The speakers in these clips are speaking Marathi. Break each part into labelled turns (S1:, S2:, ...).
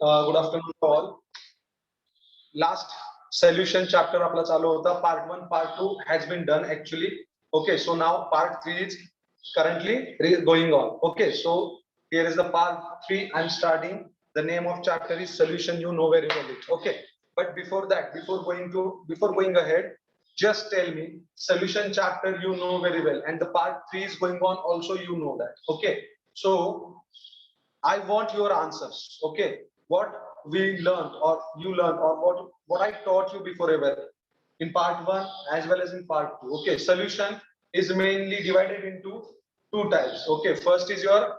S1: Good afternoon to all. Last solution chapter आपला चालू होता. Part 1, Part 2 has been done actually. Okay, so now Part 3 is currently going on. Okay, so here is the Part 3. I'm starting. The name of chapter is solution. You know very well it. Okay, but before that, before going ahead, just tell me solution chapter you know very well, and the Part 3 is going on also. You know that. Okay, so I want your answers. Okay, what we learned or you learned or what I taught you before ever in Part 1 as well as in Part 2. Okay, solution is mainly divided into two types. Okay, first is your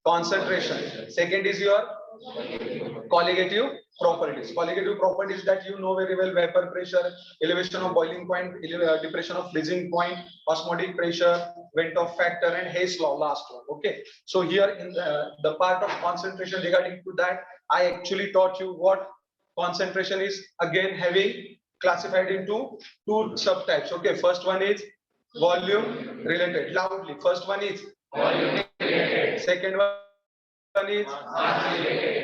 S1: concentration, second is your colligative properties. Colligative properties that you know very well: vapor pressure, elevation of boiling point, depression of freezing point, osmotic pressure, vent off factor, and Hayes law, last one. Okay, so here in the part of concentration regarding to that, I actually taught you what concentration is, again having classified into two subtypes. Okay, first one is volume related. Loudly, first one is volume related. Second one is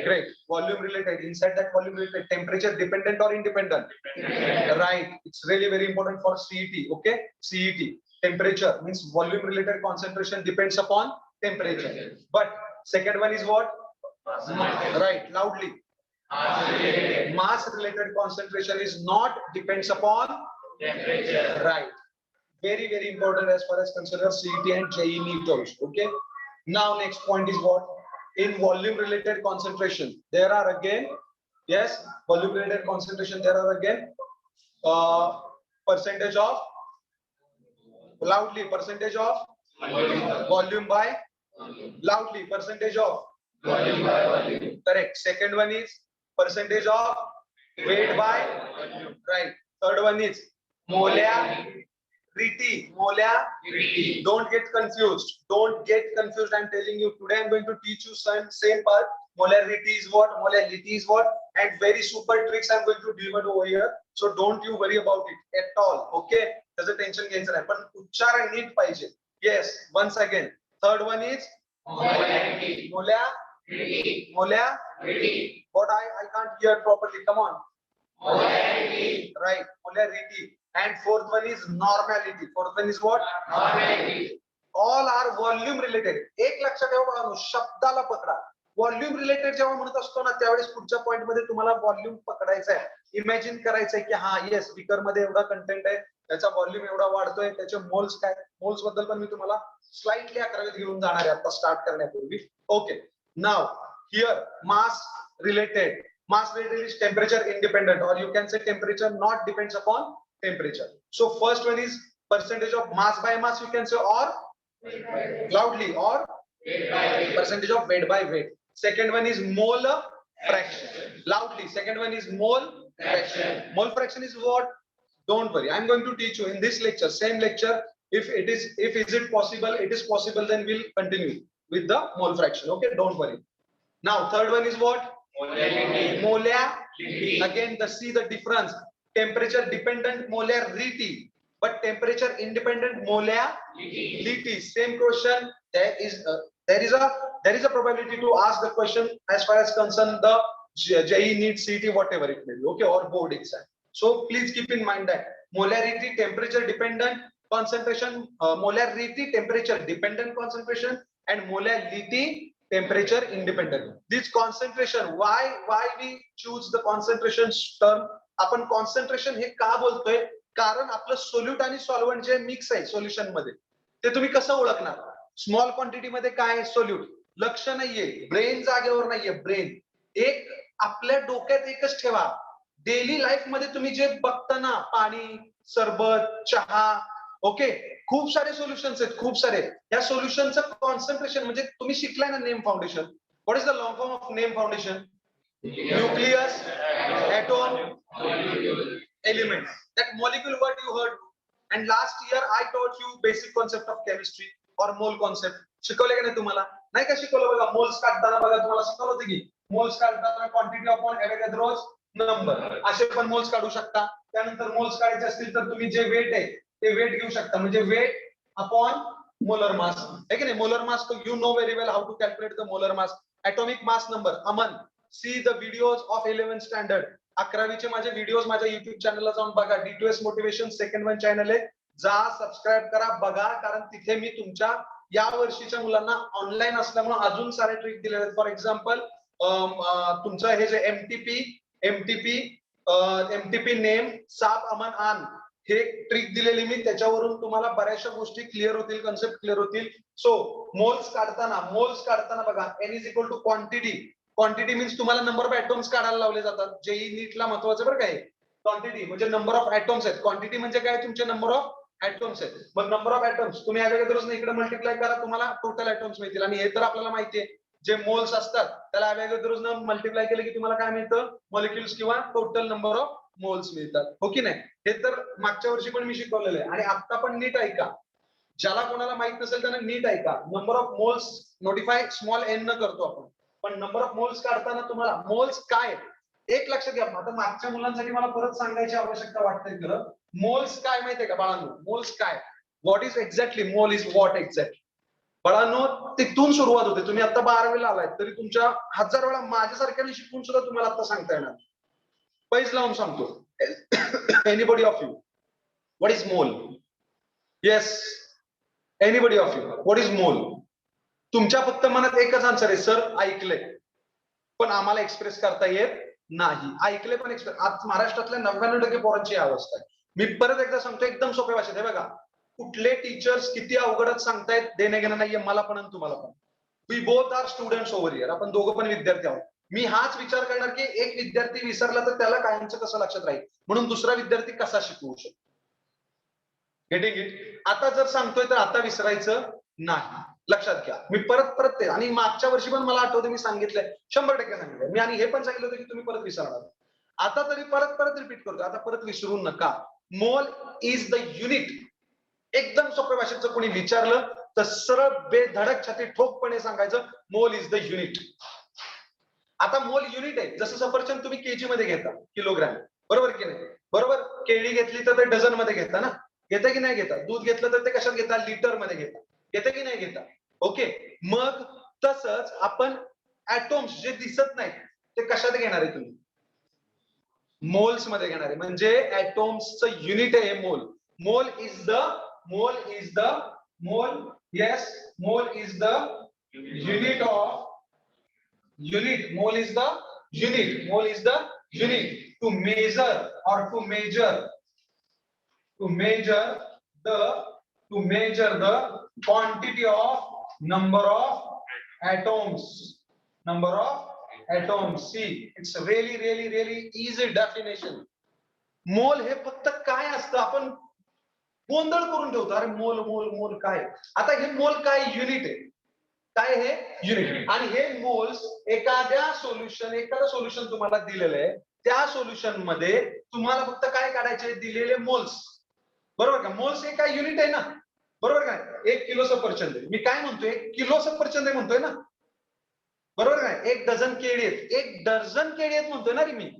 S1: great, volume related. Inside that volume related, temperature dependent or independent? Right, it's really very important for CET. Okay, CET, temperature means volume related concentration depends upon temperature. But second one is what? Right, loudly. Mass related concentration is not depends upon temperature. Right, very very important as far as consider CET and JEE NEET also. Okay, now next point is what? In volume related concentration there are again, yes, volume related concentration there are again percentage of, loudly, percentage of volume by, loudly, percentage of volume by volume. Correct. Second one is percentage of weight by, right. Third one is molarity. Molarity. Don't get confused. Don't get confused. I'm telling you today. I'm going to teach you same part. Molarity is what? Molarity is what? And very super tricks I'm going to deliver over here. So don't you worry about it at all. Okay? There's a tension घ्यायचं नाही. पण उच्चार नीट पाहिजे. Yes. Once again. Third one is molarity. Molarity. What I can't hear properly. Come on. Molarity. Right. Molarity. And fourth one is normality. Fourth one is what? Normality. All are volume related. एक लक्षात ठेवा बघा, शब्दाला पकडा. व्हॉल्यूम रिलेटेड जेव्हा म्हणत असतो ना, त्यावेळेस पुढच्या पॉइंट मध्ये तुम्हाला व्हॉल्यूम पकडायचा आहे. इमॅजिन करायचंय की हा येस, स्पीकर मध्ये एवढा कंटेंट आहे, त्याचा व्हॉल्यूम एवढा वाढतोय, त्याचे मोल्स काय, मोल्स बद्दल पण मी तुम्हाला स्लाइटली अकरावीत घेऊन जाणार आहे आता स्टार्ट करण्यापूर्वी. Okay, now here mass related. Mass related is temperature independent, or you can say temperature not depends upon temperature. So first one is percentage of mass by mass, you can say, or loudly, or percentage of weight by weight. Second one is mole fraction. Loudly. Second one is mole fraction. Mole fraction is what? Don't worry. I'm going to teach you in this lecture, same lecture. If is it possible, it is possible, then we'll continue with the mole fraction. Okay, don't worry. Now third one is what? Molarity. Again, see the difference. Temperature dependent molarity, but temperature independent molarity. Same question. There is a probability to ask the question as far as concern the JEE NEET CET whatever it may be. Okay, or board exam. So please keep in mind that molarity temperature dependent concentration, molarity temperature dependent concentration, and molarity temperature independent. This concentration, why we choose the concentration term? आपण concentration हे का बोलतोय? कारण आपलं सोल्यूट आणि सॉल्व्हंट जे मिक्स आहे सोल्युशन मध्ये, ते तुम्ही कसं ओळखणार? स्मॉल क्वांटिटी मध्ये काय आहे? सोल्यूट. लक्ष नाहीये, ब्रेन जागेवर नाहीये. ब्रेन एक आपल्या डोक्यात एकच ठेवा, डेली लाईफ मध्ये तुम्ही जे बघता ना, पाणी, सरबत, चहा, ओके, खूप सारे सोल्युशन्स आहेत, खूप सारे. या सोल्युशनचं कॉन्सन्ट्रेशन म्हणजे तुम्ही शिकलाय ना name foundation. What is the long form of name foundation? Nucleus, atom, elements. That molecule word you heard. And last year I taught you basic concept of chemistry or mole concept. शिकवले का नाही तुम्हाला? नाही का शिकवलं? बघा, मोल्स काढताना बघा तुम्हाला शिकवलं होतं की मोल्स काढताना क्वांटिटी अपॉन एवोगॅड्रोस नंबर, असे पण मोल्स काढू शकता. त्यानंतर मोल्स काढायचे असतील तर तुम्ही जे वेट आहे ते वेट घेऊ शकता, म्हणजे वेट अपॉन मोलर मास, है की नाही? Molar mass, you know very well how to calculate the molar mass. atomic mass number, Aman see the videos of 11th standard. 11वीचे माझे व्हिडिओज माझ्या युट्यूब चॅनलला जाऊन बघा. D2S motivation second one channel आहे, जा सबस्क्राईब करा, बघा, कारण तिथे मी तुमच्या या वर्षीच्या मुलांना ऑनलाईन असल्यामुळे अजून सारे ट्रिक दिलेले आहेत. फॉर एक्झाम्पल तुमचं हे जे एमटीपी नेम साप अमन आन हे ट्रिक दिलेली मी, त्याच्यावरून तुम्हाला बऱ्याचशा गोष्टी क्लिअर होतील, कन्सेप्ट क्लिअर होतील. सो मोल्स काढताना बघा, N is equal to quantity. Quantity means तुम्हाला नंबर ऑफ ऍटॉम्स काढायला लावले जातात. जेई नीटला महत्वाचं बरं काय, क्वांटिटी म्हणजे नंबर ऑफ ऍटॉम्स आहेत. क्वांटिटी म्हणजे काय, तुमचे नंबर ऑफ ऍटॉम्स आहेत. मग नंबर ऑफ ऍटॉम्स तुम्ही अवेगेद्रोज इकडे मल्टिप्लाय करा, तुम्हाला टोटल ऍटॉम्स मिळतील. आणि हे तर आपल्याला माहिती आहे, जे मोल्स असतात त्याला अवेगेद्रोज मल्टिप्लाय केलं की तुम्हाला काय मिळतं, मॉलिक्युल्स किंवा टोटल नंबर ऑफ मोल्स मिळतात. हो की नाही? हे तर मागच्या वर्षी पण मी शिकवलेलं आहे आणि आता पण नीट ऐका. ज्याला कोणाला माहित नसेल त्यांना नीट ऐका. Number of moles notify small N न करतो आपण, पण नंबर ऑफ मोल्स काढताना तुम्हाला मोल्स काय एक लक्षात घ्या. आता मागच्या मुलांसाठी मला परत सांगायची आवश्यकता वाटते. खरं मोल्स काय माहितीये का बाळांनो? मोल्स काय, what is exactly mole is what exactly. बाळांनो तिथून सुरुवात होते. तुम्ही आता 12वीला आलाय तरी तुमच्या 1000 वेळा माझ्यासारख्याने शिकून सुद्धा तुम्हाला आता सांगता येणार. पैज लावून सांगतो. Anybody of you, what is mole? Yes, anybody of you, what is mole? तुमच्या फक्त मनात एकच आन्सर आहे, सर ऐकलंय पण आम्हाला एक्सप्रेस करता येत नाही. ऐकले पण एक्सप्रेस. आज महाराष्ट्रातल्या 99% पोरांची अवस्था आहे. मी परत एकदा सांगतो एकदम सोप्या भाषेत. हे बघा, कुठले टीचर्स किती अवघडच सांगतायत देणे घेणं नाहीये मला पण आणि तुम्हाला पण. We both are students over here. आपण दोघं पण विद्यार्थी आहोत. मी हाच विचार करणार की एक विद्यार्थी विसरला तर त्याला कायमचं कसं लक्षात राहील, म्हणून दुसरा विद्यार्थी कसा शिकवू शकतो. Getting it? आता जर सांगतोय तर आता विसरायचं नाही. लक्षात घ्या. मी परत ते, आणि मागच्या वर्षी पण मला आठवतं मी सांगितलंय, 100% सांगितलंय मी, आणि हे पण सांगितलं होतं की तुम्ही परत विसरणार. आता तरी परत रिपीट करतो, आता परत विसरू नका. मोल इज द युनिट. एकदम सोप्या भाषेत जर कोणी विचारलं तर सरळ बेधडक छाती ठोकपणे सांगायचं, मोल इज द युनिट. आता मोल युनिट आहे. जसं सफरचंद तुम्ही केजी मध्ये घेता, किलोग्रॅम, बरोबर की नाही? बरोबर. केळी घेतली तर ते डझन मध्ये घेता ना, घेता की नाही घेता? दूध घेतलं तर ते कशात घेता? लिटर मध्ये घेता. घेता की नाही घेता? ओके. मग तसंच आपण ऍटॉम्स जे दिसत नाहीत ते कशात घेणार आहे तुम्ही? मोल्स मध्ये घेणार आहे. म्हणजे ऍटॉम्सचं युनिट आहे मोल. मोल इज द येस, मोल is the unit of Mole is the unit to measure or to measure the quantity of number of atoms. See, it's really easy definition. मोल हे फक्त काय असतं, आपण गोंधळ करून ठेवतो. अरे मोल काय? आता हे मोल काय? युनिट आहे. काय हे? युनिट. आणि हे मोल्स एखादं सोल्युशन तुम्हाला दिलेलं आहे, त्या सोल्युशन मध्ये तुम्हाला फक्त काय काढायचे? दिलेले मोल्स. बरोबर का? मोल्स हे काय? युनिट आहे ना, बरोबर का? 1 किलो सफरचंद आहे. मी काय म्हणतोय? 1 किलो सफरचंद आहे म्हणतोय ना, बरोबर का? 1 डझन केळी आहेत, 1 डझन केळी आहेत म्हणतोय ना रे मी.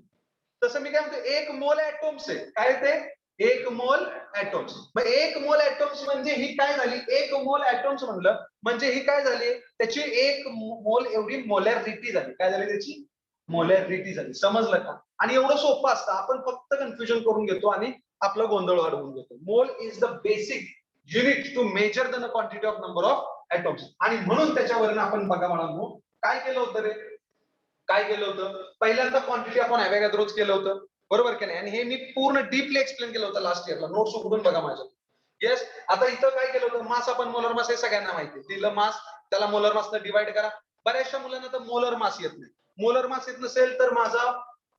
S1: तसं मी काय म्हणतोय? 1 मोल ऍटॉम्स आहे. काय ते? 1 मोल ऍटॉम्स. मग 1 मोल ऍटॉम्स म्हणजे ही काय झाली? 1 मोल ऍटॉम्स म्हणलं म्हणजे ही काय झाली? त्याची 1 मोल एवढी मोलॅरिटी झाली. काय झाली त्याची? मोलॅरिटी झाली. समजलं का? आणि एवढं सोपं असतं, आपण फक्त कन्फ्युजन करून घेतो आणि आपला गोंधळ वाढवून घेतो. Mole is the basic unit to measure the quantity of number of atoms. आणि म्हणून त्याच्यावरून आपण बघा बाळांनो काय केलं होतं रे? पहिल्यांदा क्वांटिटी आपण अवोगाद्रोच केलं होतं, बरोबर की नाही? आणि हे मी पूर्ण डीपली एक्सप्लेन केलं होतं लास्ट इयरला. नोट्स उघडून बघा माझ्या. येस. आता इथं काय केलं होतं? मास, आपण मोलर मास हे सगळ्यांना माहिती आहे. दिलं मास, त्याला मोलर मासनं डिवाइड करा. बऱ्याचशा मुलांना तर मोलर मास येत नाही. मोलर मास येत नसेल तर माझा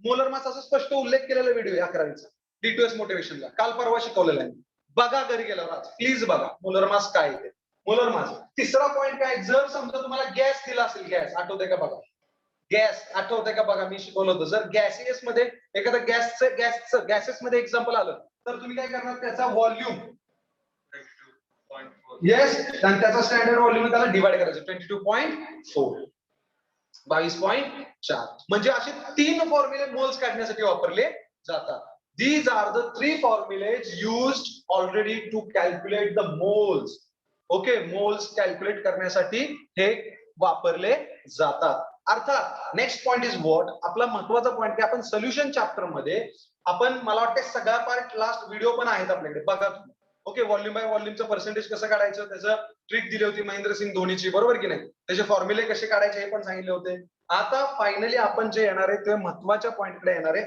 S1: मोलर मास असा स्पष्ट उल्लेख केलेला व्हिडिओ आहे 11वीचा D2S मोटिवेशनला, काल परवा शिकवलेला आहे. बघा घरी गेल्यावर आज प्लीज बघा मोलर मास काय आहे. Molar mass. तिसरा पॉइंट काय? जर समजा तुम्हाला गॅस दिला असेल, गॅस आठवतंय का बघा? गॅस आठवतंय का बघा? मी शिकवलं होतं. जर गॅसेस मध्ये एखादं गॅसेस मध्ये एक्झाम्पल आलं तर तुम्ही काय करणार? त्याचा व्हॉल्यूम, येस, आणि त्याचा स्टँडर्ड व्हॉल्यूम त्याला डिवाइड करायचं. 22.4, 22.4. म्हणजे असे 3 फॉर्म्युले मोल्स काढण्यासाठी वापरले जातात. These are the 3 formulas used already to calculate the moles. Okay, moles calculate करण्यासाठी हे वापरले जातात. अर्थात नेक्स्ट पॉइंट इज व्हॉट, आपला महत्वाचा पॉइंट की आपण सोल्युशन चॅप्टर मध्ये आपण मला वाटते सगळा पार्ट लास्ट व्हिडिओ पण आहेत आपल्याकडे बघा तुम्ही. ओके, व्हॉल्यूम बाय व्हॉल्यूमचं पर्सेंटेज कसं काढायचं त्याचं ट्रिक दिली होती महेंद्रसिंग धोनीची, बरोबर की नाही, त्याचे फॉर्म्युले कसे काढायचे हे पण सांगितले होते. आता फायनली आपण जे येणार आहे ते महत्वाच्या पॉइंटकडे येणार आहे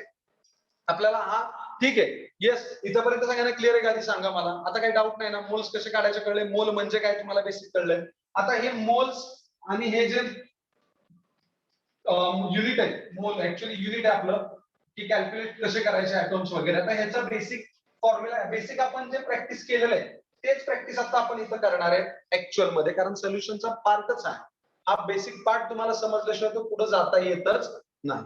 S1: आपल्याला. हा ठीक आहे, येस इथपर्यंत सगळ्यांना क्लिअर आहे का ती सांगा मला. आता काही डाऊट नाही ना, मोल्स कसे काढायचे कळले, मोल म्हणजे काय तुम्हाला बेसिक कळलंय. आता हे मोल्स आणि हे जे युनिट आहे, मोल ऍक्च्युअली युनिट आहे आपलं, की कॅल्क्युलेट कसे करायचे ऍटॉम्स वगैरे. आता ह्याचा बेसिक फॉर्म्युला, बेसिक आपण जे प्रॅक्टिस केलेलं आहे तेच प्रॅक्टिस आता आपण इथं करणार आहे ऍक्च्युअल मध्ये, कारण सोल्युशनचा पार्टच आहे हा. बेसिक पार्ट तुम्हाला समजल्याशिवाय तो पुढे जाता येतच नाही.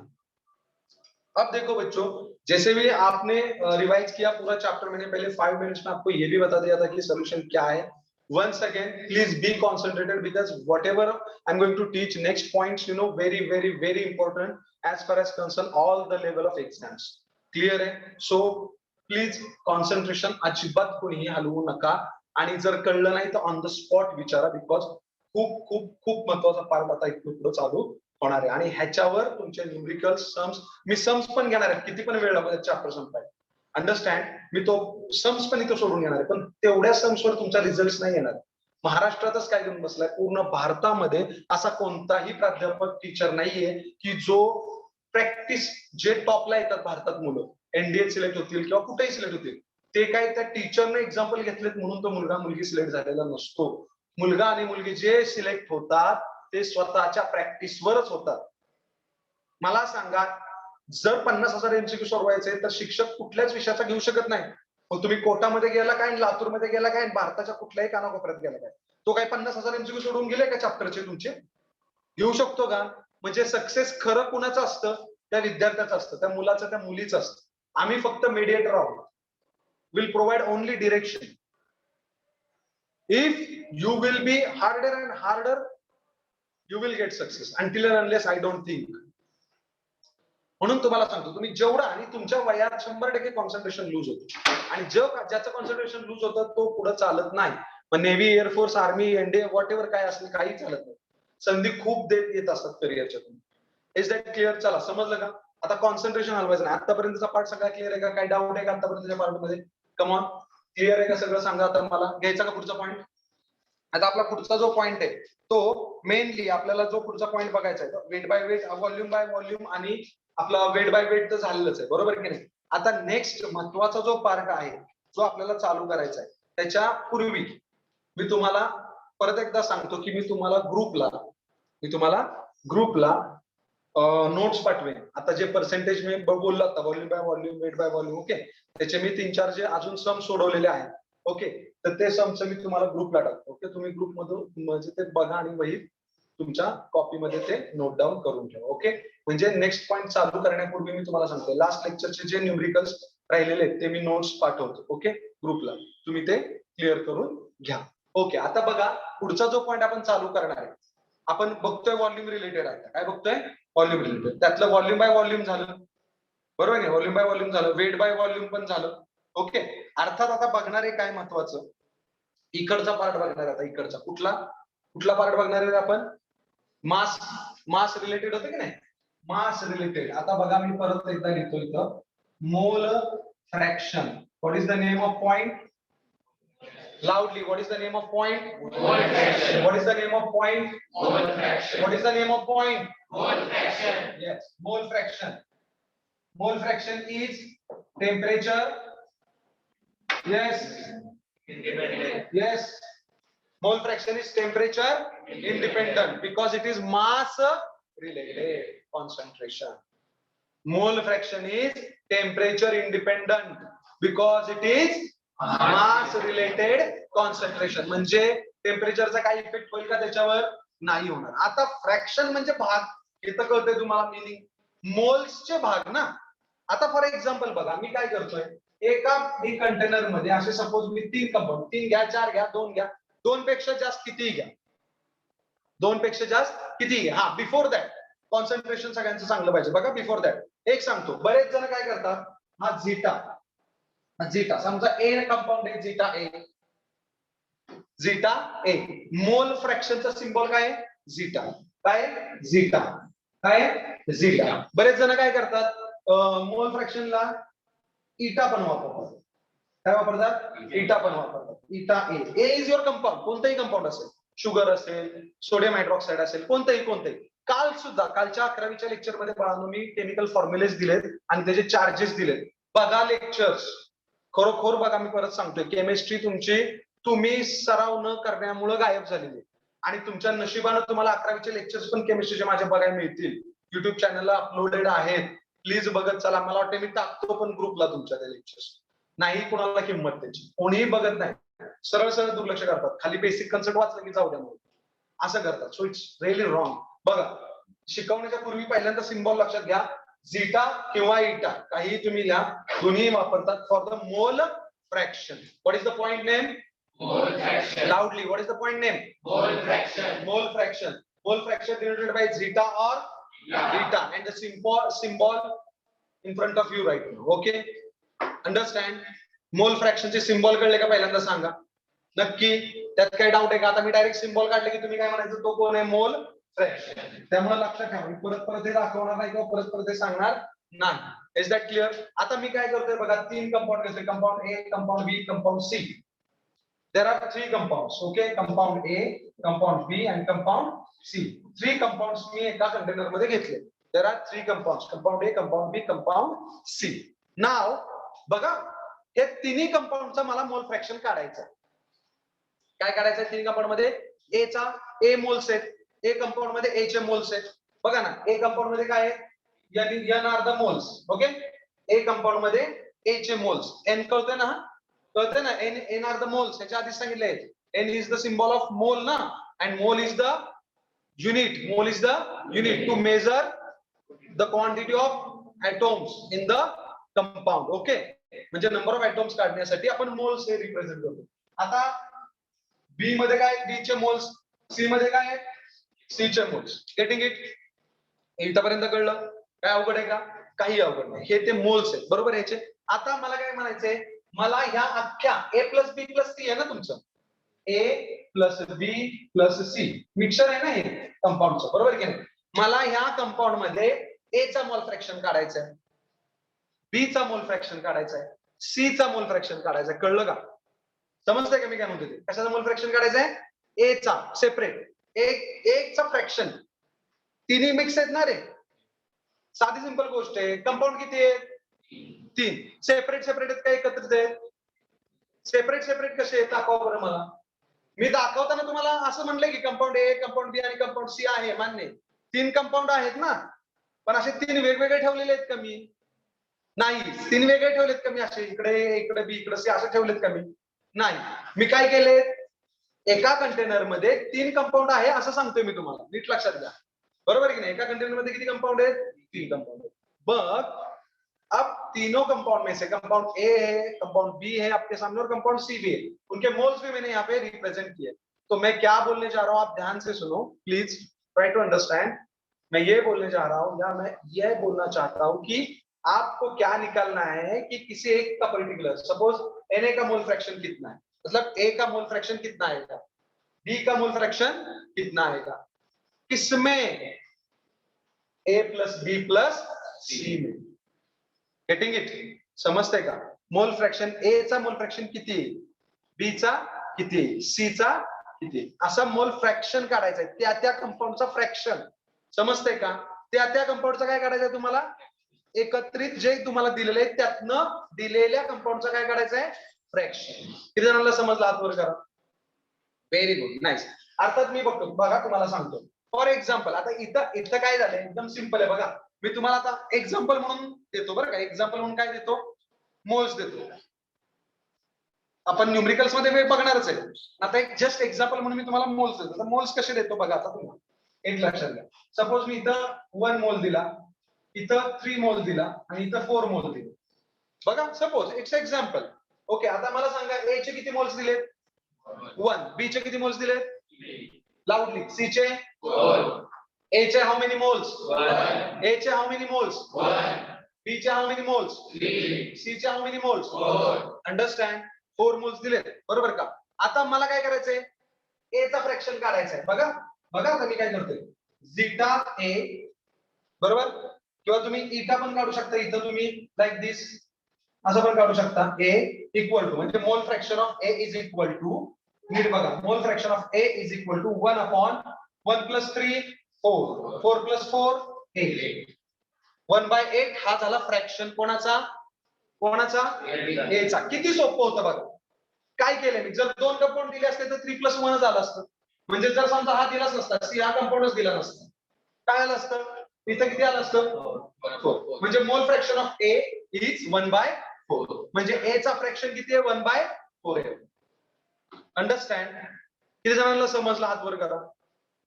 S1: अब देखो बच्चों, जैसे भी आपने रिवाइज किया पूरा चैप्टर, मैंने पहले 5 मिनट्स में आपको ये भी बता दिया था कि सॉल्यूशन क्या है. Once again, please be concentrated because whatever I'm going to teach next points, you know, very important as far as concern all the level of exams. Clear है? So please concentration अजिबात कोणीही हलवू नका, आणि जर कळलं नाही तर ऑन द स्पॉट विचारा, बिकॉज खूप खूप खूप महत्वाचा पार्ट आता इथून पुढे चालू होणार आहे. आणि ह्याच्यावर तुमचे न्यूमेरिकल सम्स, मी सम्स पण घेणार आहे, किती पण वेळ लागेल चॅप्टर संपायला, अंडरस्टँड, मी तो सम्स पण इथं सोडून घेणार आहे, पण तेवढ्या सम्सवर तुमचा रिझल्ट नाही येणार. महाराष्ट्रातच काय घेऊन बसलाय, पूर्ण भारतामध्ये असा कोणताही प्राध्यापक टीचर नाहीये की जो प्रॅक्टिस, जे टॉपला येतात भारतात मुलं, एनडीए सिलेक्ट होतील किंवा कुठेही सिलेक्ट होतील, ते काय त्या टीचरने एक्झाम्पल घेतलेत म्हणून तो मुलगा मुलगी सिलेक्ट झालेला नसतो. मुलगा आणि मुलगी जे सिलेक्ट होतात ते स्वतःच्या प्रॅक्टिसवरच होतात. मला सांगा, जर 50,000 एमसीक्यू सोडवायचे तर शिक्षक कुठल्याच विषयाचा घेऊ शकत नाही. मग तुम्ही कोटामध्ये गेला काय, लातूरमध्ये गेला काय, भारताच्या कुठल्याही कानाकोपऱ्यात गेला काय, तो काही 50,000 एमसीक्यू सोडून गेले का चॅप्टरचे तुमचे? घेऊ शकतो का? म्हणजे सक्सेस खरं कुणाचं असतं? त्या विद्यार्थ्याचं असतं, त्या मुलाचं, त्या मुलीचं असतं. आम्ही फक्त मीडिएटर आहोत. Will provide only direction. If you will be harder and harder, you will get success until and unless I don't think. म्हणून तुम्हाला सांगतो, तुम्ही जेवढा, आणि तुमच्या वयात 100% कॉन्सन्ट्रेशन लूज होतं, आणि ज्याचं कॉन्सन्ट्रेशन लूज होतं तो पुढे चालत नाही. मग navy, air force, army, NDA, what ever काय असेल, काही चालत नाही. संधी खूप देत येत असतात करिअरच्या. तुम्ही इज दॅट क्लिअर? चला, समजलं का? आता कॉन्सन्ट्रेशन हलवायचं नाही. आतापर्यंतचा पार्ट सगळा क्लिअर आहे का? काही डाऊट आहे का आतापर्यंतच्या पार्ट मध्ये? कम ऑन, क्लिअर आहे का सगळं? सांगा आता मला. घ्यायचा का पुढचा पॉईंट? आता आपला पुढचा जो पॉइंट आहे तो मेनली आपल्याला जो पुढचा पॉइंट बघायचा आहे, weight by weight, volume by volume, आणि आपला वेट बाय वेट तर झालेलंच आहे, बरोबर की नाही. आता नेक्स्ट महत्वाचा जो पार्ट आहे जो आपल्याला चालू करायचा आहे, त्याच्या पूर्वी मी तुम्हाला परत एकदा सांगतो की मी तुम्हाला ग्रुपला नोट्स पाठवेन. आता जे पर्सेंटेज मी बोललो आता, volume by volume, weight by volume, okay, त्याचे मी 3-4 जे अजून सम सोडवलेले आहेत, ओके, तर ते समचं मी तुम्हाला ग्रुपला टाकतो. ओके, तुम्ही ग्रुप मधून म्हणजे ते बघा आणि वही तुमच्या कॉपीमध्ये ते नोट डाऊन करून ठेवा. ओके, म्हणजे नेक्स्ट पॉइंट चालू करण्यापूर्वी मी तुम्हाला सांगतो, लास्ट लेक्चरचे जे न्यूमेरिकल्स राहिलेले ते मी नोट्स पाठवतो. ओके, ग्रुपला तुम्ही ते क्लिअर करून घ्या. ओके, आता बघा पुढचा जो पॉइंट आपण चालू करणार आहे, आपण बघतोय व्हॉल्यूम रिलेटेड आहे. काय बघतोय? Volume related. त्यातलं व्हॉल्यूम बाय व्हॉल्यूम झालं, बरोबर आहे? व्हॉल्यूम बाय व्हॉल्यूम झालं, वेट बाय व्हॉल्यूम पण झालं. ओके, अर्थात आता बघणार आहे काय महत्वाचं, इकडचा पार्ट बघणार. आता इकडचा कुठला पार्ट बघणार आहे आपण? मास रिलेटेड होतं की नाही, मास रिलेटेड. आता बघा मी परत एकदा लिहितो इथं, मोल fraction. What is the name of point? लाऊडली, what is the name of point? What is the name of point? What is the name of point? Yes, मोल फ्रॅक्शन. मोल fraction is temperature. Yes. Independent. Yes. Mole fraction is temperature independent because it is mass related concentration. Mole fraction is temperature independent because it is mass related concentration. म्हणजे टेम्परेचरचा काही इफेक्ट होईल का त्याच्यावर? नाही होणार. आता फ्रॅक्शन म्हणजे भाग, इथं कळतंय तुम्हाला मिनिंग, मोल्सचे भाग ना. आता फॉर एक्झाम्पल बघा, मी काय करतोय, एका कंटेनर मध्ये असे सपोज मी 3 कंपाऊंड, 3 घ्या, 4 घ्या, 2 घ्या, 2 पेक्षा जास्त कितीही घ्या, 2 पेक्षा जास्त कितीही घ्या. हा, बिफोर दॅट कॉन्सन्ट्रेशन सगळ्यांचं चांगलं पाहिजे. बघा बिफोर दॅट एक सांगतो, बरेच जण काय करतात, हा झिटा समजा ए कंपाऊंड आहे, झिटा ए, मोल फ्रॅक्शनचा सिम्बॉल काय आहे? झिटा. काय? झिटा. काय झीटा. बरेच जण काय करतात मोल फ्रॅक्शनला इटा पण वापरतात. काय वापरतात इटा पण वापरतात. इटा ए इज युअर कंपाऊंड. कोणतंही कंपाऊंड असेल, शुगर असेल, सोडियम हायड्रॉक्साईड असेल, कोणतंही. काल सुद्धा कालच्या 11वीच्या लेक्चर मध्ये बाळांनो मी केमिकल फॉर्म्युलेस दिलेत आणि त्याचे चार्जेस दिलेत. बघा लेक्चर्स खरोखर बघा. मी परत सांगतोय केमिस्ट्री तुमची तुम्ही सराव न करण्यामुळे गायब झालेली आणि तुमच्या नशिबानं तुम्हाला 11वीचे लेक्चर्स पण केमिस्ट्रीचे माझे बघायला मिळतील. युट्यूब चॅनलला अपलोडेड आहेत. प्लीज बघत चला. मला वाटतं मी टाकतो पण ग्रुपला तुमच्या त्या लेक्चर्स. नाही कोणाला किंमत त्याची. कोणीही बघत नाही. सरळ दुर्लक्ष करतात. खाली बेसिक कन्सेप्ट वाचलं की जाऊ द्या म्हणून असं करतात. So it's really wrong. बघा शिकवण्याच्या पूर्वी पहिल्यांदा सिम्बॉल लक्षात घ्या. झीटा किंवा इटा काही तुम्ही घ्या. दोन्ही वापरतात for the mole fraction. What is the point name? Mole fraction. Loudly. What is the point name? Mole fraction. Mole fraction. Mole fraction denoted by zeta or eta. And the symbol in front of you right now. Okay. Understand? Mole fraction चे सिम्बॉल कळले का पहिल्यांदा सांगा. नक्की त्यात काही डाऊट आहे का? आता मी डायरेक्ट सिम्बॉल काढले की तुम्ही काय म्हणायचं तो कोण आहे? मोल फ्रॅक्शन. त्यामुळे लक्षात ठेवा मी परत हे दाखवणार नाही किंवा परत हे सांगणार नाही. Is that clear? आता मी काय करतोय बघा. 3 कंपाऊंड घेतोय. Compound A, compound B, compound C. There are 3 compounds. Okay, compound A, compound B and compound C. 3 compounds मी एका कंटेनर मध्ये घेतले. There are 3 compounds. Compound A, compound B, compound C. Now बघा हे तिन्ही कंपाऊंडचा मला मोल फ्रॅक्शन काढायचं. काय काढायचं? 3 कंपाऊंड मध्ये A चा A मोल्स आहेत. A कंपाऊंड मध्ये A चे मोल्स आहेत. बघा ना A कंपाऊंड मध्ये काय आहे? N are the moles. Okay. A compound मध्ये A चे मोल्स. N कळतंय ना? कळते ना? N are the moles. ह्याच्या आधी सांगितलंय N is the symbol of mole ना. And mole is the unit. Mole is the unit to measure the quantity of atoms in the compound. Okay. म्हणजे नंबर ऑफ ऍटॉम्स काढण्यासाठी आपण मोल्स हे रिप्रेझेंट करतो. आता बी मध्ये काय? बी चे मोल्स. सी मध्ये काय? सी चे मोल्स. Getting it? इथपर्यंत कळलं? काय अवघड आहे का? काही अवघड नाही. हे ते मोल्स आहेत बरोबर ह्याचे. आता मला काय म्हणायचंय? मला ह्या अख्ख्या A plus B plus C आहे ना तुमचं. A plus B plus C mixer आहे ना हे कंपाऊंडचं बरोबर की नाही? मला ह्या कंपाऊंड मध्ये A चा मोल फ्रॅक्शन काढायचा आहे. B चा मोल फ्रॅक्शन काढायचा आहे. C चा मोल फ्रॅक्शन काढायचा आहे. कळलं का? समजतंय का मी काय म्हणतो ते? कशाचा मोल फ्रॅक्शन काढायचा आहे? A चा सेपरेट. एक चा फ्रॅक्शन. तिन्ही मिक्स आहेत ना रे. साधी सिंपल गोष्ट आहे. कंपाऊंड किती आहे? 3. सेपरेट आहेत का एकत्रित आहेत? सेपरेट कसे आहेत दाखवा बरं मला. मी दाखवताना तुम्हाला असं म्हणलंय की कंपाऊंड ए, कंपाऊंड बी आणि कंपाऊंड सी आहे मान्य. 3 कंपाऊंड आहेत ना. पण असे 3 वेगवेगळे ठेवलेले आहेत का मी? नाही. 3 वेगळे ठेवलेत का मी असे? इकडे बी इकडे सी असं ठेवलेत का मी? नाही. मी काय केले? एका कंटेनर मध्ये 3 कंपाऊंड आहे असं सांगतोय मी तुम्हाला. नीट लक्षात घ्या. बरोबर की नाही? एका कंटेनर मध्ये किती कंपाऊंड आहेत? 3 कंपाऊंड. बघ अब तीनों कंपाउंड में से कंपाउंड ए है, कंपाउंड बी है आपके सामने और कंपाउंड सी भी है. उनके मोल्स भी मैंने यहाँ पे रिप्रेजेंट किए. तो मैं क्या बोलने जा रहा हूँ आप ध्यान से सुनो प्लीज. Try to understand. मैं ये बोलने जा रहा हूँ या मैं ये बोलना चाहता हूँ कि आपको क्या निकालना है कि किसी एक का पर्टिकुलर सपोज Na का मोल फ्रैक्शन कितना है, मतलब A का मोल फ्रैक्शन कितना आएगा, B का मोल फ्रैक्शन कितना आएगा, किसमें? A plus B plus C में. Getting it? समजतंय का? मोल फ्रॅक्शन ए चा मोल फ्रॅक्शन किती? बी चा किती? सी चा किती? असा मोल फ्रॅक्शन काढायचा आहे. त्या कंपाऊंडचा फ्रॅक्शन. समजतंय का? त्या कंपाऊंडचा काय काढायचं तुम्हाला? एकत्रित जे तुम्हाला दिलेले आहे त्यातनं दिलेल्या कंपाऊंडचा काय काढायचं आहे? फ्रॅक्शन. किती जणांना समजलं? हात वर करा. Very good. नाईस. अर्थात मी बघतो बघा तुम्हाला सांगतो. फॉर एक्झाम्पल आता इथं काय झालंय? एकदम सिंपल आहे बघा. मी तुम्हाला आता एक्झाम्पल म्हणून देतो बरं का. एक्झाम्पल म्हणून काय देतो? मोल्स देतो. आपण न्यूमरिकल्स मध्ये मी बघणारच आहे. आता एक जस्ट एक्झाम्पल म्हणून मी तुम्हाला मोल्स देतो. तर मोल्स कसे देतो बघा आता तुम्हाला. एक लक्षात घ्या. सपोज मी इथं 1 मोल दिला, इथं 3 मोल दिला आणि इथं 4 मोल दिले. बघा सपोज इट्स एक्झाम्पल. ओके. आता मला सांगा ए चे किती मोल्स दिलेत? 1. बी चे किती मोल्स दिलेत? लाऊडली. सी चे 4. A चे how many moles? 1. A चे how many moles? 1. B चे how many moles? 3. C चे how many moles? 4. Understand? 4 moles दिले बरोबर का? आता मला काय करायचंय? A चा फ्रॅक्शन काढायचा आहे. बघा आता मी काय करतोय. झीटा A बरोबर. किंवा तुम्ही इटा पण काढू शकता. इथं तुम्ही लाईक दिस असं पण काढू शकता. ए इक्वल टू म्हणजे mole fraction of A is equal to, नीट बघा, mole fraction of A is equal to 1 upon 1 plus 3 4 4 plus 4 8 1/8 हा झाला फ्रॅक्शन कोणाचा ए चा. किती सोपं होतं बघा. काय केलं मी, जर दोन कंपाऊंड दिले असते तर 3 प्लस 1 झालं असतं. म्हणजे जर समजा हा दिलाच नसता, सी हा कंपाऊंडच दिला नसता, काय आलं असतं इथं, किती आलं असतं 4. म्हणजे mole fraction of A is 1/4. म्हणजे ए चा फ्रॅक्शन किती आहे 1/4 आहे. अंडरस्टँड. किती जणांना समजलं हात वर करा.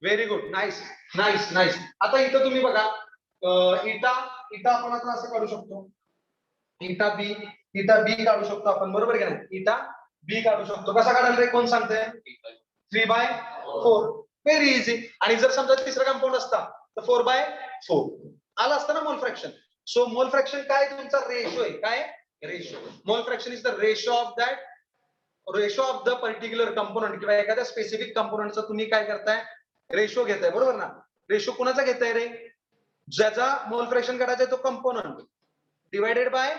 S1: Very good, nice nice nice. आता इथं तुम्ही बघा इटा आपण आता असं काढू शकतो, इटा बी काढू शकतो आपण, बरोबर का नाही. इटा बी काढू शकतो. कसा काढाल रे, कोण सांगते. 3/4. Very easy. आणि जर समजा तिसरा कंपाऊंड असता तर 4/4 आला असतं ना मोल फ्रॅक्शन. सो मोल फ्रॅक्शन काय तुमचा रेशो आहे. काय रेशो. मोल fraction is the ratio of the particular component किंवा एखाद्या स्पेसिफिक कंपोनंटचा तुम्ही काय करताय, रेशो घेताय, बरोबर ना. रेशो कुणाचा घेताय रे, ज्याचा मोल फ्रॅक्शन काढायचा आहे तो component divided by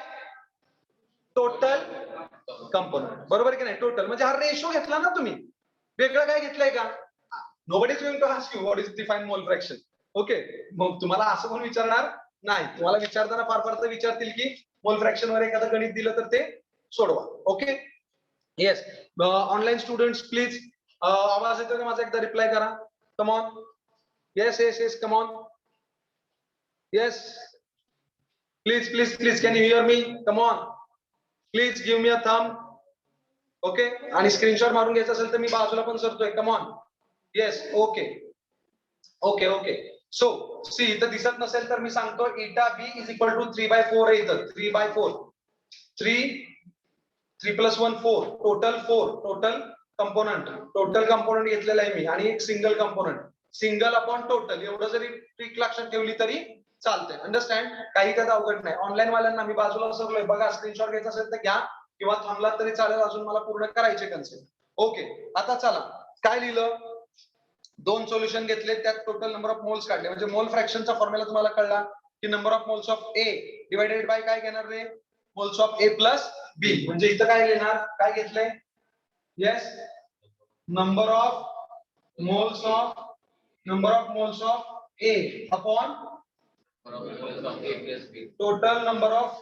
S1: total component, बरोबर की नाही. टोटल म्हणजे हा रेशो घेतला ना तुम्ही, वेगळं काय घेतलंय का. Nobody is going to ask you what is define mole fraction. Okay. मग तुम्हाला असं कोण विचारणार नाही. तुम्हाला विचारताना फार तर विचारतील की मोल फ्रॅक्शन वर एखादं गणित दिलं तर ते सोडवा. Okay. Yes. Online students please आवाज येतो का माझा, एकदा रिप्लाय करा. Come on. Yes yes yes, come on. Yes please can you hear me. Come on, please give me a thumb. Okay. आणि स्क्रीनशॉट मारून घ्यायचं असेल तर मी बाजूला पण सरतोय. कम ऑन. येस. Okay okay okay. So see इथं दिसत नसेल तर मी सांगतो, इटा बी इज इक्वल टू 3/4 आहे इथं. 3/4. 3 प्लस 1 4 टोटल 4. टोटल कंपोनंट घेतलेला आहे मी, आणि एक single component, single upon total. एवढं जरी ट्रिक लक्षात ठेवली तरी चालतंय. अंडरस्टँड. काही त्यात अवघड नाही. ऑनलाईन वाल्यांना मी बाजूला सरलोय बघा, स्क्रीनशॉट घ्यायचा असेल तर घ्या किंवा थांबला तरी चालेल, अजून मला पूर्ण करायचे कन्सेप्ट. ओके. आता चला, काय लिहिलं, दोन सोल्युशन घेतले, त्यात टोटल नंबर ऑफ मोल्स काढले. म्हणजे मोल फ्रॅक्शनचा फॉर्म्युला तुम्हाला कळला की number of moles of A divided by काय घेणार रे, moles of A plus B. म्हणजे इथं काय लिहिणार, काय घेतलंय. Yes, number of moles of A upon total number of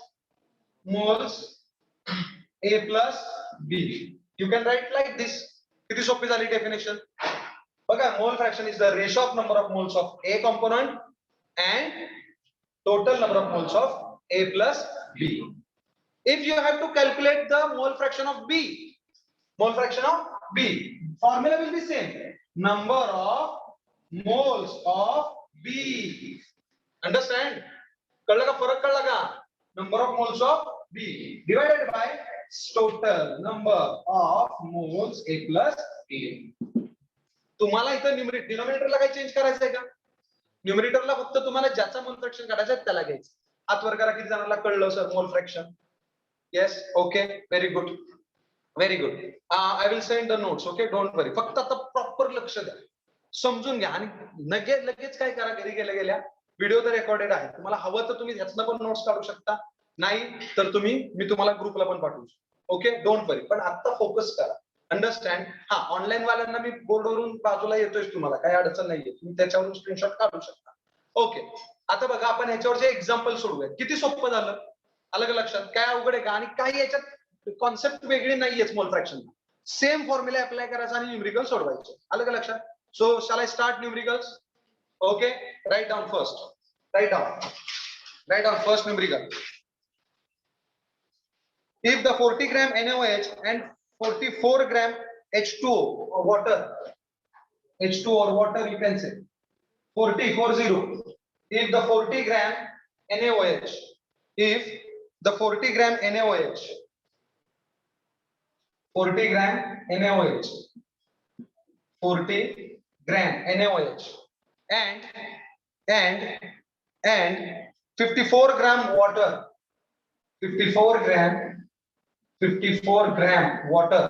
S1: moles A plus B. You can write like this. किती सोपी झाली डेफिनेशन बघा. Mole fraction is the ratio of number of moles of A component and total number of moles of A plus B. If you have to calculate the mole fraction of B, formula will be same. Number of moles of B. Understand? कळलं का, फरक कळला का. Number of moles of B divided by total number of moles A plus B. तुम्हाला इथं डिनॉमिनेटरला काही चेंज करायचं आहे का. न्यूमरेटरला फक्त तुम्हाला ज्याचा मोल फ्रॅक्शन काढायचं आहे त्याला घ्यायचं. हात वर करा किती जणांना कळलं sir mole fraction. Yes. Okay. Very good. I will send the notes. Okay, don't worry. फक्त आता प्रॉपर लक्ष द्या, समजून घ्या, आणि लगेच काय करा, घरी गेल्या व्हिडिओ तर रेकॉर्डेड आहे, तुम्हाला हवं तर तुम्ही ह्यातनं पण नोट्स काढू शकता, नाही तर मी तुम्हाला ग्रुपला पण पाठवू शकतो. ओके, डोंट वरी. पण आता फोकस करा. अंडरस्टँड. हा, ऑनलाईन वाल्यांना मी बोर्डवरून बाजूला येतोय, तुम्हाला काही अडचण नाहीये, तुम्ही त्याच्यावरून स्क्रीनशॉट काढू शकता. ओके. आता बघा, आपण ह्याच्यावर जे एक्झाम्पल सोडूया, किती सोपं झालं. अलग लक्षात, काय अवघड आहे का. आणि काही याच्यात कॉन्सेप्ट वेगळी नाहीयेच. मोल फ्रॅक्शन सेम फॉर्म्युला अप्लाय करायचा आणि न्यूमेरिकल सोडवायचे. अलग लक्षात. So shall I start numericals. Okay, right down first numerical. If the 40 gram NaOH and 44 gram H2O or water, you can say 40. If the 40 gram NaOH, 40 gram NaOH and 54 gram water, 54 gram water.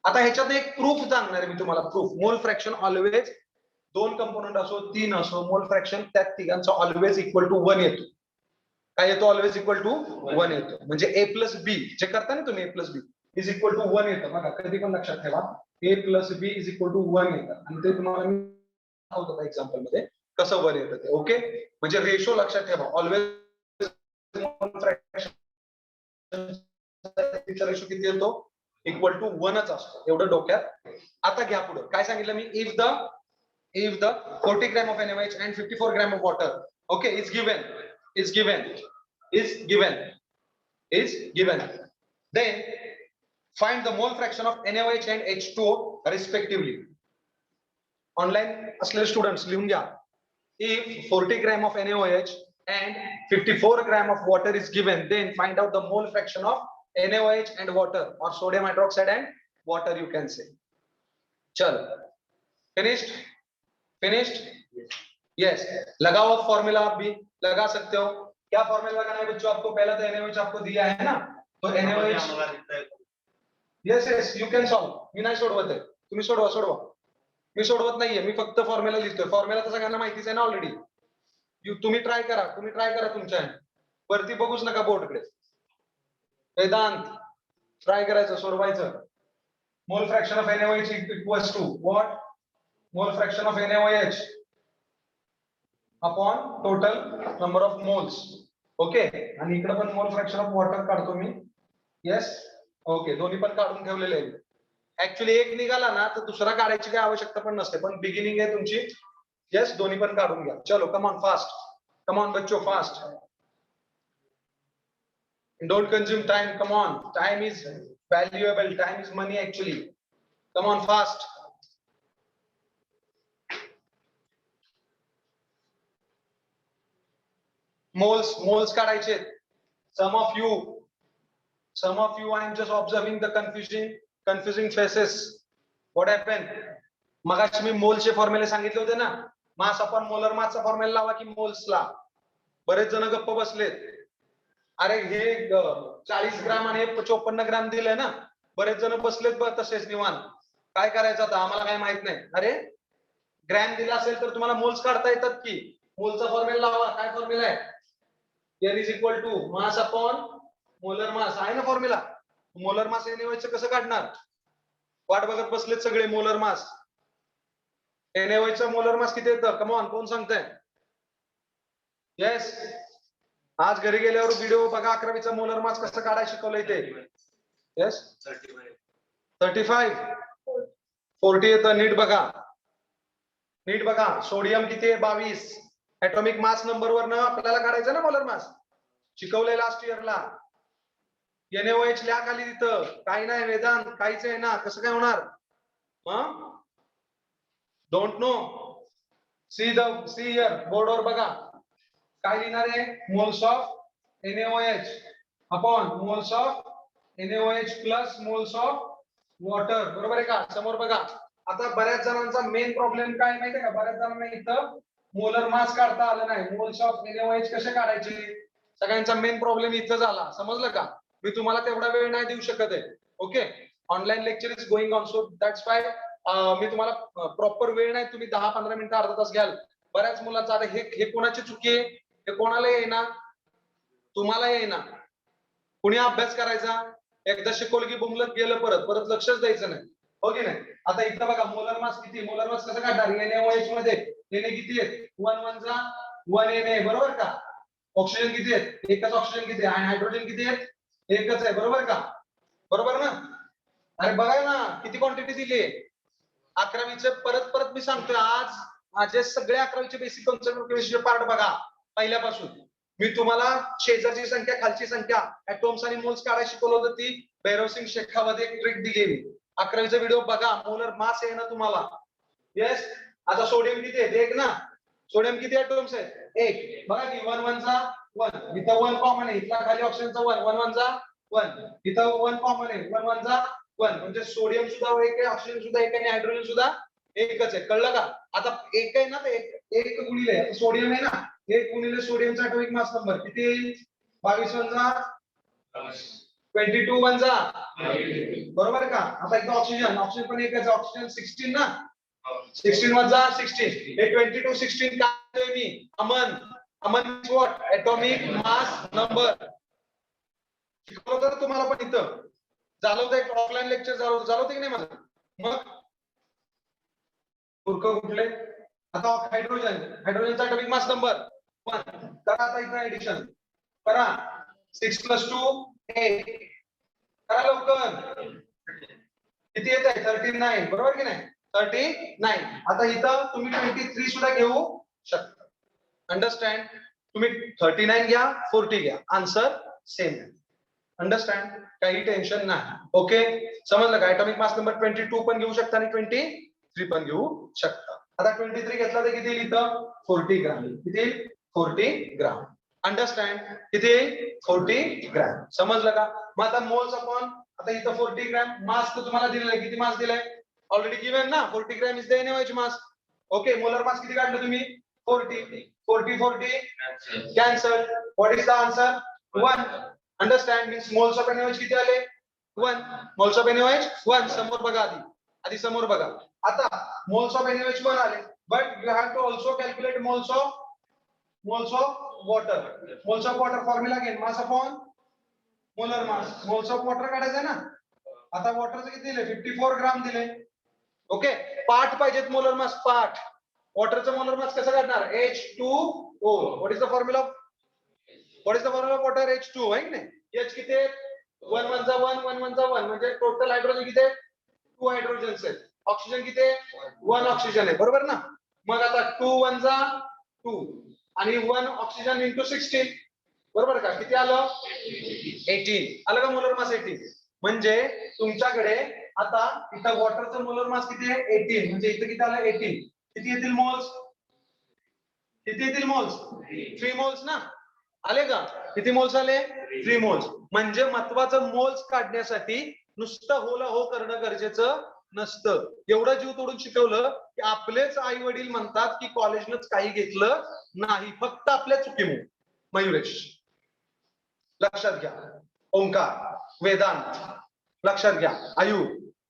S1: आता ह्याच्यात एक प्रूफ सांगणार मी तुम्हाला. प्रूफ. मोल फ्रॅक्शन ऑलवेज दोन कंपोनंट असो, तीन असो, मोल फ्रॅक्शन त्या तिघांचा ऑलवेज इक्वल टू 1 येतो. काय येतो? ऑलवेज इक्वल टू 1 येतो. म्हणजे A प्लस बी जे करता ना तुम्ही, A plus B is equal to 1 येतं. बघा कधी पण लक्षात ठेवा, A plus B is equal to 1 येतं. आणि ते तुम्हाला मी दाखवतो एक्झाम्पल मध्ये कसं 1 येतं ते. ओके, म्हणजे रेशो लक्षात ठेवा. ऑलवेज रेशो किती येतो? इक्वल टू 1च असतो. एवढं डोक्यात. आता घ्या पुढे. काय सांगितलं मी? If the 40 gram of NaOH and 54 gram of water, okay, is given, then find the mole fraction of NaOH and H2O respectively. Online असलेले स्टुडंट्स लिहून घ्या. If 40 gram of NaOH and 54 gram of water is given, then find out the mole fraction of NaOH and water, or sodium hydroxide and water you can say. चल, finished? Yes. लगाओ फॉर्मूला, आप भी लगा सकते हो. क्या फॉर्मूला लगाना है बच्चों आपको? पहला तो NaOH आपको दिया है ना, तो NaOH. yes you can solve. मी नाही सोडवत आहे, तुम्ही सोडवा. मी सोडवत नाहीये, मी फक्त फॉर्म्युला लिहितोय. फॉर्म्युला तर सगळ्यांना माहितीच आहे ना ऑलरेडी. तुम्ही ट्राय करा तुमच्या वरती, बघूच नका बोर्डकडे. वेदांत ट्राय करायचं, सोडवायचं. Mole fraction of NaOH equals to what? Mole fraction of NaOH upon total number of moles. Okay, आणि इकडे पण मोल फ्रॅक्शन ऑफ वॉटर काढतो मी. येस, ओके, दोन्ही पण काढून ठेवलेले आहे. ऍक्च्युअली एक निघाला ना तर दुसरा काढायची काही आवश्यकता पण नसते, पण बिगिनिंग आहे तुमची. येस, दोन्ही पण काढून घ्या. चलो, come on fast, come on बच्चो, fast. Don't consume time, come on. Time is valuable, time is money actually. Come on fast. Moles काढायचे. Some of you I am just observing the confusing faces. What happened? मगाशी मी मोलचे फॉर्म्युले सांगितले होते ना, मास अपॉन मोलर मासचा फॉर्म्युला लावा की मोल्सला. बरेच जण गप्प बसलेत. अरे हे 40 ग्राम आणि 54 ग्राम दिले ना, बरेच जण बसलेत तसेच निवांत. काय करायचं आता? आम्हाला काय माहित नाही. अरे ग्रॅम दिला असेल तर तुम्हाला मोल्स काढता येतात की. मोलचा फॉर्म्युला लावा. काय फॉर्म्युला आहे? N is equal to mass upon molar मास आहे ना फॉर्म्युला. मोलर मास NaOH कसं काढणार? वाट बघत बसलेत सगळे. मोलर मास NaOH चा मोलर मास किती येतं? कम ऑन, कोण सांगताय? येस, आज घरी गेल्यावर व्हिडिओ बघा. 11वीचा मोलर मास कसं काढायला शिकवलंय ते. येस, 35 40 येतं. नीट बघा. सोडियम किती आहे? 22. ऍटॉमिक मास नंबर वरनं आपल्याला काढायचं ना मोलर मास. शिकवलंय लास्ट इयरला. NaOH लिहा खाली तिथं. काही नाही वेदांत, काहीच आहे ना. कसं काय होणार? Don't know. सी हियर, बोर्डवर बघा. काय लिहिणार आहे? Moles of NaOH upon moles of NaOH plus moles of water. बरोबर आहे का? समोर बघा. आता बऱ्याच जणांचा मेन प्रॉब्लेम काय माहितीये का? बऱ्याच जणांना इथं मोलर मास काढता आलं नाही. मोल्स ऑफ NaOH कसे काढायचे? सगळ्यांचा मेन प्रॉब्लेम इथं झाला. समजलं का? मी तुम्हाला तेवढा वेळ नाही देऊ शकत आहे. Okay, online lecture is going on, so that's why मी तुम्हाला प्रॉपर वेळ नाही. तुम्ही 10-15 मिनिटं, अर्धा तास घ्याल. बऱ्याच मुलांचा आता हे कोणाची चुकी आहे? हे कोणाला येईना? तुम्हाला येईना. कुणी अभ्यास करायचा? एकदा शिकवलं की बुमलत गेलं, परत लक्षच द्यायचं नाही. हो की नाही? आता इथं बघा, मोलर मास किती? मोलर मास कसं काढणार? NaOH मध्ये Na किती आहेत? 1 1 जा 1 Na, बरोबर का? ऑक्सिजन किती आहेत? एकच ऑक्सिजन किती आहे? आणि हायड्रोजन किती आहेत? एकच आहे, बरोबर का? बरोबर ना? अरे बघा ना किती क्वांटिटी दिली. 11वीचे परत मी सांगतोय, आज माझे सगळे 11वीचे बेसिक कन्सेप्ट पार्ट बघा पहिल्यापासून. मी तुम्हाला शेजारची संख्या, खालची संख्या, ऍटॉम्स आणि मोल्स काढायला शिकवलं होतं. ती भैरव सिंग शेखामध्ये एक ट्रिक दिली. 11वीचा व्हिडिओ बघा. मोलर मास आहे ना तुम्हाला. येस, आता सोडियम किती आहे? 1 ना. सोडियम किती ऍटॉम्स आहेत? 1. बघा की 1 1 जा 1. इथं 1 कॉमन आहे. इथला खाली ऑक्सिजनचा 1 1 1 जा 1. इथं 1 कॉमन आहे. 1 1 जा 1. म्हणजे सोडियम सुद्धा एक आहे, ऑक्सिजन सुद्धा एक आहे, आणि हायड्रोजन सुद्धा एकच आहे. कळलं का? आता एक आहे ना, ते एक गुणिले सोडियम आहे ना, 1 गुणिले सोडियमचा ऍटॉमिक मास नंबर किती येईल? 22 1 जा 22 1 जा, बरोबर का? आता इथं ऑक्सिजन पण एकच, ऑक्सिजन 16 ना. 16 वजा 16 हे 22 16 काय मी अमन is what atomic mass number शिकवलं तर तुम्हाला पण इथं झालं होतं एक ऑफलाईन लेक्चर झालं होतं की नाही माझं मग कुठले आता हायड्रोजनचा ॲटॉमिक मास नंबर 1 करा आता इथं ऍडिशन करा 6 + 2 8 करा लवकर किती येत आहे 39 बरोबर की नाही 39 आता इथं तुम्ही 23 सुद्धा घेऊ शकता अंडरस्टँड तुम्ही 39 घ्या 40 घ्या आन्सर सेम आहे अंडरस्टँड काही टेन्शन नाही ओके समजलं का ॲटॉमिक मास नंबर 22 पण घेऊ शकता आणि 23 पण घेऊ शकता आता 23 घेतला तर किती येईल इथं 40 ग्राम किती 40 ग्राम अंडरस्टँड किती 40 ग्राम समजलं का मग आता मोल्स अपॉन आता इथं 40 ग्राम मास तर तुम्हाला दिलेलं आहे किती मास दिलाय ऑलरेडी गिवन ना 40 gram is the NaOH mass okay molar mass किती काढलं तुम्ही 40 cancel what is the answer 1 understand means moles of NaOH किती आले 1 मोल्स ऑफ NaOH 1 समोर बघा आधी समोर बघा आता मोल्स ऑफ NaOH 1 आले but you have to also calculate moles of water formula again mass upon molar mass moles of water काढायचं आहे ना आता वॉटरचं किती दिले 54 ग्राम दिले ओके पार्ट पाहिजेत मोलर मास पार्ट वॉटरचं मोलर मास कसं काढणार H2O what is the formula of water H2 आहे की नाही H किती 1 1 जा 1 1 1 जा 1 म्हणजे टोटल हायड्रोजन किती 2 हायड्रोजन्स आहेत ऑक्सिजन किती 1 ऑक्सिजन आहे बरोबर ना मग आता 2 1 जा 2 आणि 1 ऑक्सिजन इंटू 16 बरोबर का किती आलं 18 आलं का मोलर मास 18 म्हणजे तुमच्याकडे आता इथं वॉटरचं मोलर मास किती आहे 18 म्हणजे इथं किती आलं 18 किती येतील मोल्स 3 मोल्स ना आले का किती मोल्स आले 3 मोल्स म्हणजे महत्वाचं मोल्स काढण्यासाठी नुसतं होला हो करणं गरजेचं नसतं एवढं जीव तोडून शिकवलं की आपलेच आई वडील म्हणतात की कॉलेजनंच काही घेतलं नाही फक्त आपल्या चुकीमुळे मयुरेश लक्षात घ्या ओंकार वेदांत लक्षात घ्या आयु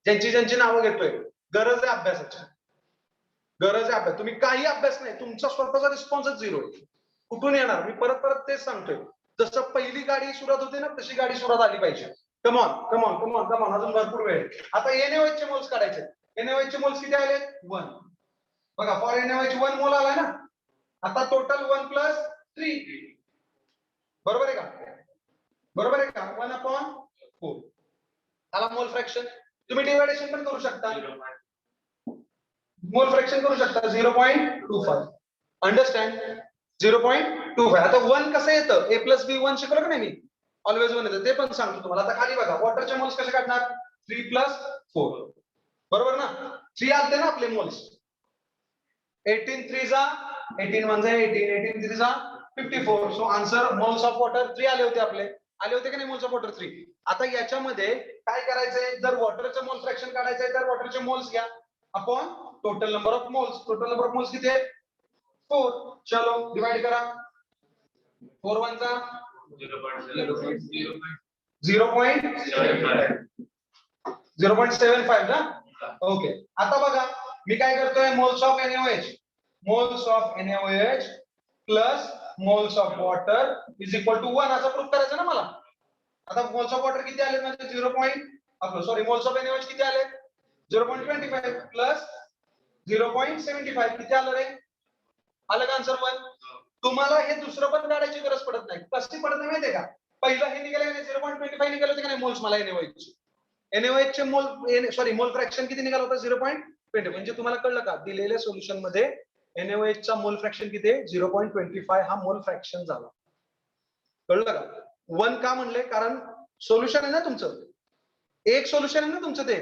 S1: ज्यांची नावं घेतोय गरज आहे अभ्यासाची गरज आहे अभ्यास तुम्ही काही अभ्यास नाही तुमचा स्वतःचा रिस्पॉन्सच 0 आहे कुठून येणार मी परत तेच सांगतोय जसं पहिली गाडी सुरुवात होते ना तशी गाडी सुरुवात आली पाहिजे कमॉन अजून भरपूर वेळ आता NaOH चे मोल्स काढायचे NaOH चे मोल्स किती आले 1 बघा फॉर NaOH 1 मोल आलाय ना आता टोटल 1 + 3 बरोबर आहे का 1/4 आला मोल फ्रॅक्शन तुम्ही डिव्हायडेशन पण करू शकता मोल फ्रॅक्शन करू शकता 0.25 अंडरस्टँड 0.25 आता 1 कसं येतं A + B 1 शिकवलं का नाही मी ऑलवेज 1 येतं ते पण सांगतो तुम्हाला आता खाली बघा वॉटरचे मोल्स कसे काढणार 3 + 4 बरोबर ना 3 आले ना आपले मोल्स 18 3 जा 18 1 जा 18 3 जा 54 so answer moles of water 3 आले होते की नाही मोल्स ऑफ वॉटर 3 आता याच्यामध्ये काय करायचंय जर वॉटरचं मोल फ्रॅक्शन काढायचंय तर वॉटरचे मोल्स घ्या upon total number of moles किती आहे 4 चलो डिवाइड करा 4 1 जा 0.75 ना ओके आता बघा मी काय करतोय moles of NaOH plus moles of water is equal to 1 असं प्रूफ करायचं ना मला आता मोल्स ऑफ वॉटर किती आले म्हणजे सॉरी मोल्स ऑफ NaOH किती आले 0.25 प्लस 0.75 किती आलं रे आलं का आन्सर 1 तुम्हाला हे दुसरं पण काढायची गरज पडत नाही कशी पडत नाही माहितीये का पहिलं हे निघाले 0.25 निघाले होते का नाही मोल्स मला NaOH चे मोल फ्रॅक्शन किती निघालं होतं 0.20 म्हणजे तुम्हाला कळलं का दिलेल्या सोल्युशन मध्ये NaOH चा मोल फ्रॅक्शन किती आहे 0.25 हा मोल फ्रॅक्शन झाला कळलं का 1 का म्हणले कारण सोल्युशन आहे ना तुमचं एक सोल्युशन आहे ना तुमचं ते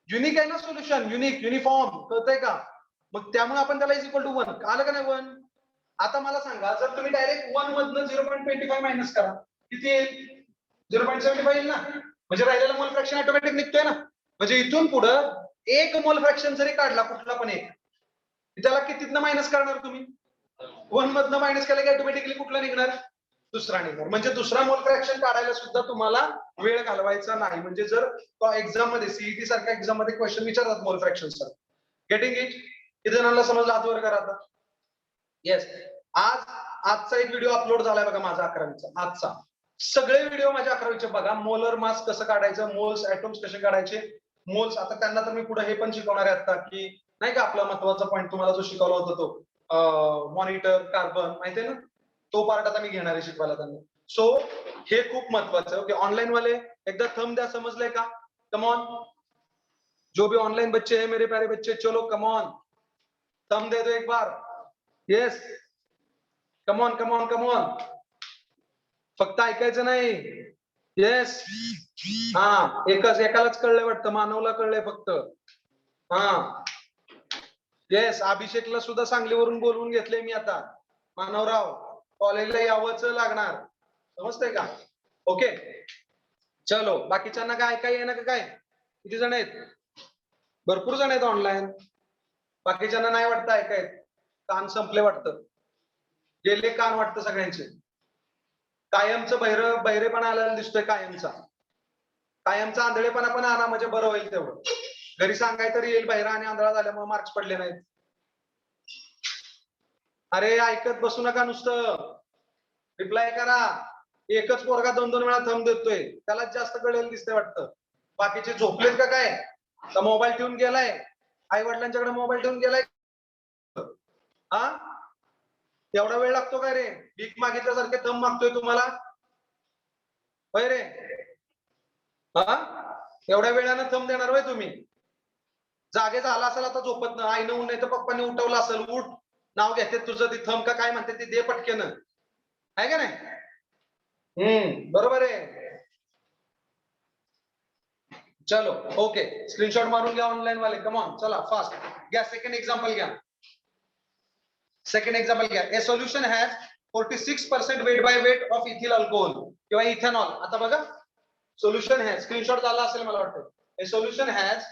S1: युनिक आहे ना सोल्युशन युनिफॉर्म कळतंय का मग त्यामुळे आपण त्याला इज इक्वल टू 1 आलं का नाही 1 आता मला सांगा जर तुम्ही डायरेक्ट 1 मधनं 0.25 मायनस करा किती येईल 0.75 येईल ना म्हणजे राहिलेला मोल फ्रॅक्शन ऑटोमॅटिक निघतोय ना म्हणजे इथून पुढं एक मोल फ्रॅक्शन जरी काढला कुठला पण एक त्याला कितीतनं मायनस करणार तुम्ही 1 मधनं मायनस केलं की ऑटोमॅटिकली कुठला निघणार दुसरा निघणार म्हणजे दुसरा मोल फ्रॅक्शन काढायला सुद्धा तुम्हाला वेळ घालवायचा नाही म्हणजे जर एक्झाम मध्ये सीईटी सारख्या एक्झाम मध्ये क्वेश्चन विचारतात मोल फ्रॅक्शन गेटिंग इट? किती जणांना समजलं हात वर करा आता. येस. आजचा एक व्हिडिओ अपलोड झालाय बघा माझा 11वीचा. आजचा सगळे व्हिडिओ माझ्या 11वीचे बघा. मोलर मास कसं काढायचं, मोल्स ऍटॉम्स कसे काढायचे, मोल्स. आता त्यांना तर मी पुढे हे पण शिकवणार आहे आता, की नाही का आपला महत्वाचा पॉईंट तुम्हाला जो शिकवला होता तो मॉनिटर कार्बन, माहितीये ना, तो पार्ट आता मी घेणार आहे शिकवायला त्यांना. सो हे खूप महत्वाचं आहे. ओके, ऑनलाईन वाले एकदा थंब द्या, समजलंय का? कम ऑन, जो भी ऑनलाइन बच्चे हैं मेरे प्यारे बच्चे, चलो कम ऑन, थंब दे दो एक बार. Yes, come on come on come on. फक्त ऐकायचं नाही. येस. हा, एकालाच कळलंय वाटतं, मानवला कळलंय फक्त. हा, येस. अभिषेकला सुद्धा सांगलीवरून बोलवून घेतले मी आता. मानवराव, कॉलेजला यावंच लागणार, समजतंय का? ओके, चलो. बाकीच्यांना काय ऐकाय येणार का? काय किती जण आहेत? भरपूर जण आहेत ऑनलाईन. बाकीच्यांना नाही वाटतं ऐकाय, कान संपले वाटतं, गेले कान वाटतं सगळ्यांचे. कायमचं बहिरेपणा आलेला दिसतोय, कायमचा आंधळेपणा पण आणा, म्हणजे बरं होईल तेवढं. घरी सांगाय तरी येईल बहिरा आणि आंधळा झाल्यामुळे मार्क्स पडले नाहीत. अरे ऐकत बसू नका, नुसतं रिप्लाय करा. एकच पोरगा 2-2 वेळा थंब देतोय, त्यालाच जास्त कळेल दिसतंय वाटतं. बाकीचे झोपलेत का काय? तर मोबाईल ठेवून गेलाय, आई वडिलांच्याकडे मोबाईल ठेवून गेलाय. हा, एवढा वेळ लागतो काय रे? भीक मागितल्यासारखे थंब मागतोय तुम्हाला, होय रे? हा, एवढ्या वेळानं थंब देणार होय तुम्ही? जागे झाला असेल आता, झोपत ना, आईनं ऊन नाही तर पप्पांनी उठवलं असेल, उठ, नाव घेते तुझं, ती थंब का काय म्हणते ती दे पटकेनं, आहे का नाही? बरोबर आहे. चलो ओके, स्क्रीनशॉट मारून घ्या ऑनलाईन वाले. कम ऑन, चला फास्ट घ्या. सेकंड एक्झाम्पल घ्या. सेकंड एक्झाम्पल घ्या. A solution has 46% weight by weight of ethyl alcohol किंवा इथेनॉल. आता बघा, सोल्युशन हॅज, स्क्रीनशॉट झाला असेल मला वाटतं. A solution has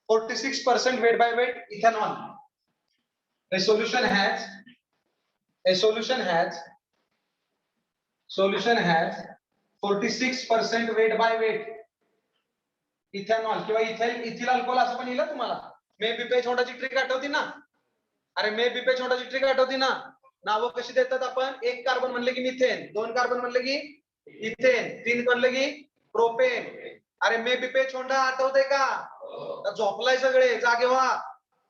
S1: 46% weight by weight ethanol. A solution has 46% weight by weight ethanol किंवा इथिल अल्कोहोल असं पण लिहिलं तुम्हाला. मे बी पे छोटाची ट्रिक आठवती ना? अरे मे बी पे छोटाची ट्रिक आठवती ना? नावं कशी देतात आपण? एक कार्बन म्हणले की मिथेन, 2 कार्बन म्हणले की इथेन, 3 म्हणले की प्रोपेन. अरे मे बी पे छोटा आठवतंय का? झोपलाय सगळे, जागे व्हा.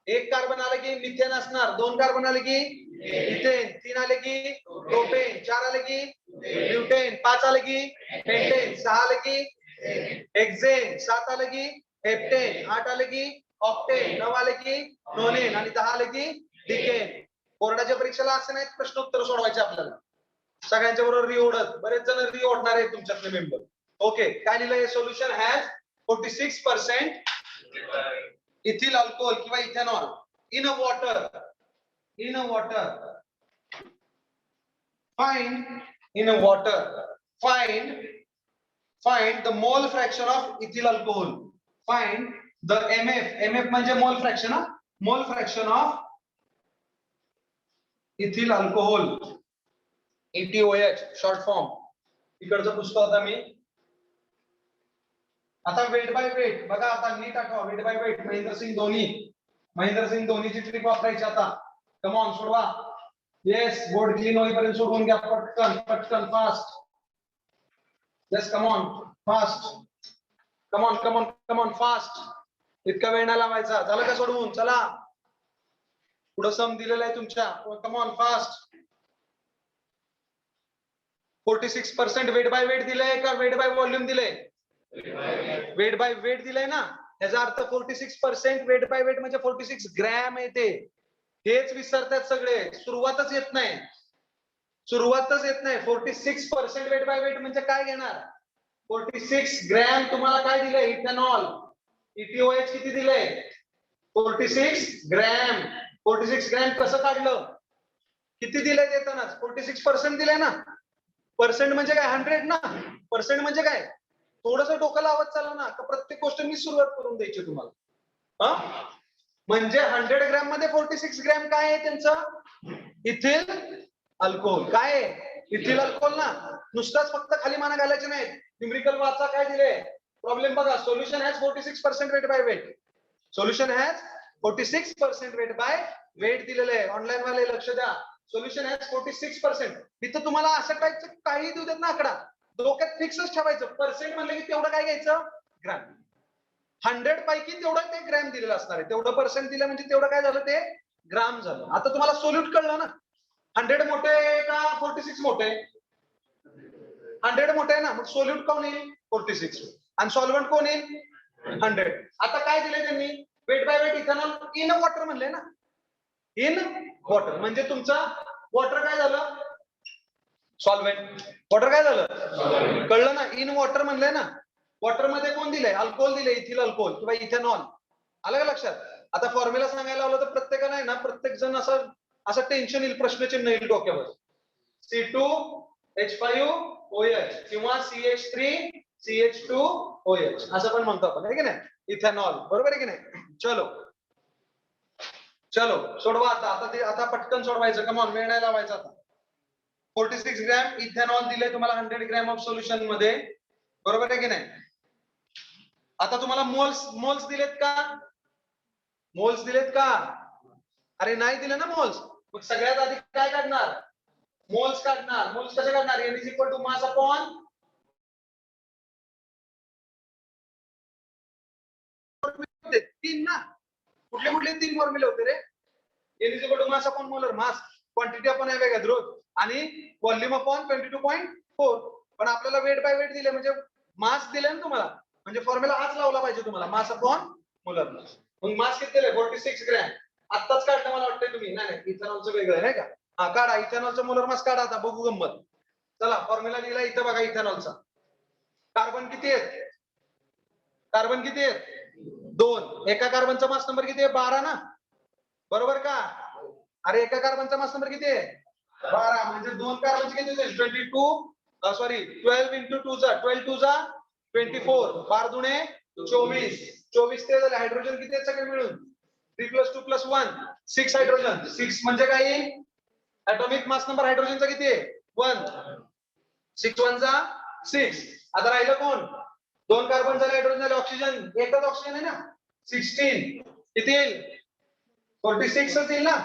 S1: 1 कार्बन आले की मिथेन असणार, 2 कार्बन आले की इथेन, 3 आले की प्रोपेन, 4 आले की ब्युटेन, 5 आले की पेंटेन, 6 आले की हेक्सेन, 7 आले की हेप्टेन, 8 आले की ऑक्टेन, 9 आले की नोनेन आणि 10 आले की डिकेन. बोर्डाच्या परीक्षेला असे नाहीत प्रश्न उत्तर सोडवायचे आपल्याला. सगळ्यांच्या बरोबर री ओढत, बरेच जण री ओढणार आहेत तुमच्यातले मेंबर. ओके, काय लिहिलंय? सोल्युशन हॅज 46% इथिल अल्कोहोल किंवा ethanol in a water. Find the mole fraction of ethyl alcohol. Find the MF म्हणजे mole fraction, mole fraction of ethyl alcohol, ETOH short form. इकडचं पुस्तक आता मी. आता वेट बाय वेट बघा, आता नीट आठवा. Weight by weight Mahendra Singh धोनीची ट्रिक वापरायची आता. कम ऑन, सोडवा. येस, बोर्ड क्लीन होईपर्यंत सोडवून घ्या पटकन पटकन, fast. Yes, come on fast, come on fast. इतका वेळ नाही लावायचा. झालं का सोडवून? चला, पुढे सम दिलेला आहे तुमच्या. Come on fast. 46% weight by weight दिलंय का वेट बाय व्हॉल्यूम दिलंय? वेट बाय वेट दिलंय ना. याचा अर्थ 46% वेट बाय वेट म्हणजे 46 ग्रॅम येते. हेच विसरतात सगळे, सुरुवातच येत नाही. 46% वेट बाय वेट म्हणजे काय घेणार? 46 ग्रॅम. तुम्हाला काय दिलंय? इथेनॉल, ETOH किती दिलंय? 46 ग्रॅम. 46 ग्रॅम कसं काढलं? किती दिलंय देतानाच? 46% दिलंय ना. पर्सेंट म्हणजे काय? 100 ना. पर्सेंट म्हणजे काय? थोडस डोकं लावत चाला ना, का प्रत्येक गोष्ट मी सुरुवात करून द्यायची तुम्हाला? म्हणजे 100 ग्रॅम मध्ये 46 ग्रॅम काय आहे त्यांचं? Ethyl alcohol. काय आहे? इथिल अल्कोहोल ना. नुसताच फक्त खाली माना घालायचे नाही. न्यूमेरिकल वाचा काय दिले. प्रॉब्लेम बघा. Solution has 46% weight by weight. Solution has 46% weight by weight दिलेलं आहे. ऑनलाईन वाले लक्ष द्या. Solution has 46%. इथं तुम्हाला असं काही देऊ देत ना आकडा, डोक्यात फिक्सच ठेवायचं. पर्सेंट म्हणलं की तेवढं काय घ्यायचं, ग्रॅम. 100 पैकी तेवढं ते ग्रॅम दिलेलं असणार आहे. तेवढं पर्सेंट दिलं म्हणजे तेवढं काय झालं, ते ग्राम झालं. आता तुम्हाला सोल्यूट कळलं ना, 100 मोठे का 46 मोठे? 100 मोठे आहे ना, मग सोल्यूट कोण येईल, 46, आणि सॉल्व्हंट कोण येईल, 100. आता काय दिले त्यांनी, weight by weight ethanol in water म्हणले ना, इन वॉटर म्हणजे तुमचा वॉटर काय झालं, सॉल्व्हेंट. वॉटर काय झालं, कळलं ना, इन वॉटर म्हणलंय ना. वॉटर मध्ये कोण दिलंय, अल्कोहोल दिलंय, इथिल अल्कोहोल किंवा इथेनॉल. आलं का लक्षात? आता फॉर्म्युला सांगायला लावलं तर प्रत्येकाला आहे ना, प्रत्येक जण असं टेन्शन येईल, प्रश्नचिन्ह येईल डोक्यावर. C2H5OH किंवा CH3CH2OH असं पण म्हणतो आपण, आहे की नाही, इथेनॉल. बरोबर आहे की नाही? चलो सोडवा आता पटकन सोडवायचं. कमॉन, वेळ नाही लावायचा आता. 46 ग्रॅम इथेनॉल दिले तुम्हाला 100 ग्रॅम ऑफ सोल्युशन मध्ये. बरोबर आहे की नाही? आता तुम्हाला मोल्स दिलेत का, मोल्स दिलेत का? अरे नाही दिले ना मोल्स. मग सगळ्यात आधी काय काढणार, मोल्स काढणार. मोल्स कसे काढणार, N is equal to mass upon तीन ना. कुठले 3 फॉर्म्युले होते रे? N is equal to mass upon molar mass, quantity upon average growth, आणि व्हॉल्यूम अपॉन 22.4. पण आपल्याला वेट बाय वेट दिले म्हणजे मास दिले ना तुम्हाला, म्हणजे फॉर्म्युला हाच लावला पाहिजे तुम्हाला, मास अपॉन मोलर मास. मग मास किती दिले, 46 ग्रॅम. आत्ताच काढलं मला वाटतं तुम्ही. नाही इथेनॉलचं वेगळं आहे, नाही का? हा काढा, इथेनॉलचं मोलर मास काढा, आता बघू गंमत. चला फॉर्म्युला लिहिला इथं बघा इथेनॉलचा. कार्बन किती आहेत, कार्बन किती आहेत, 2. एका कार्बनचा मास नंबर किती आहे, 12 ना. बरोबर का? अरे एका कार्बनचा मास नंबर किती आहे, 12. म्हणजे 2 कार्बनचे किती होतील, 12 इंटू 2 जा 12 2 जा 24, 12 दुणे 24. 24 ते झाले. हायड्रोजन किती आहेत सगळे मिळून, 3 + 2 + 1 6 हायड्रोजन. 6 म्हणजे काय येईल, ऍटॉमिक मास नंबर हायड्रोजनचा किती आहे, 1. 6 1 जा 6. आता राहिलं कोण, 2 कार्बन झाले, हायड्रोजन झाले, ऑक्सिजन. एकच ऑक्सिजन आहे ना, 16. किती येईल, 46 येईल ना.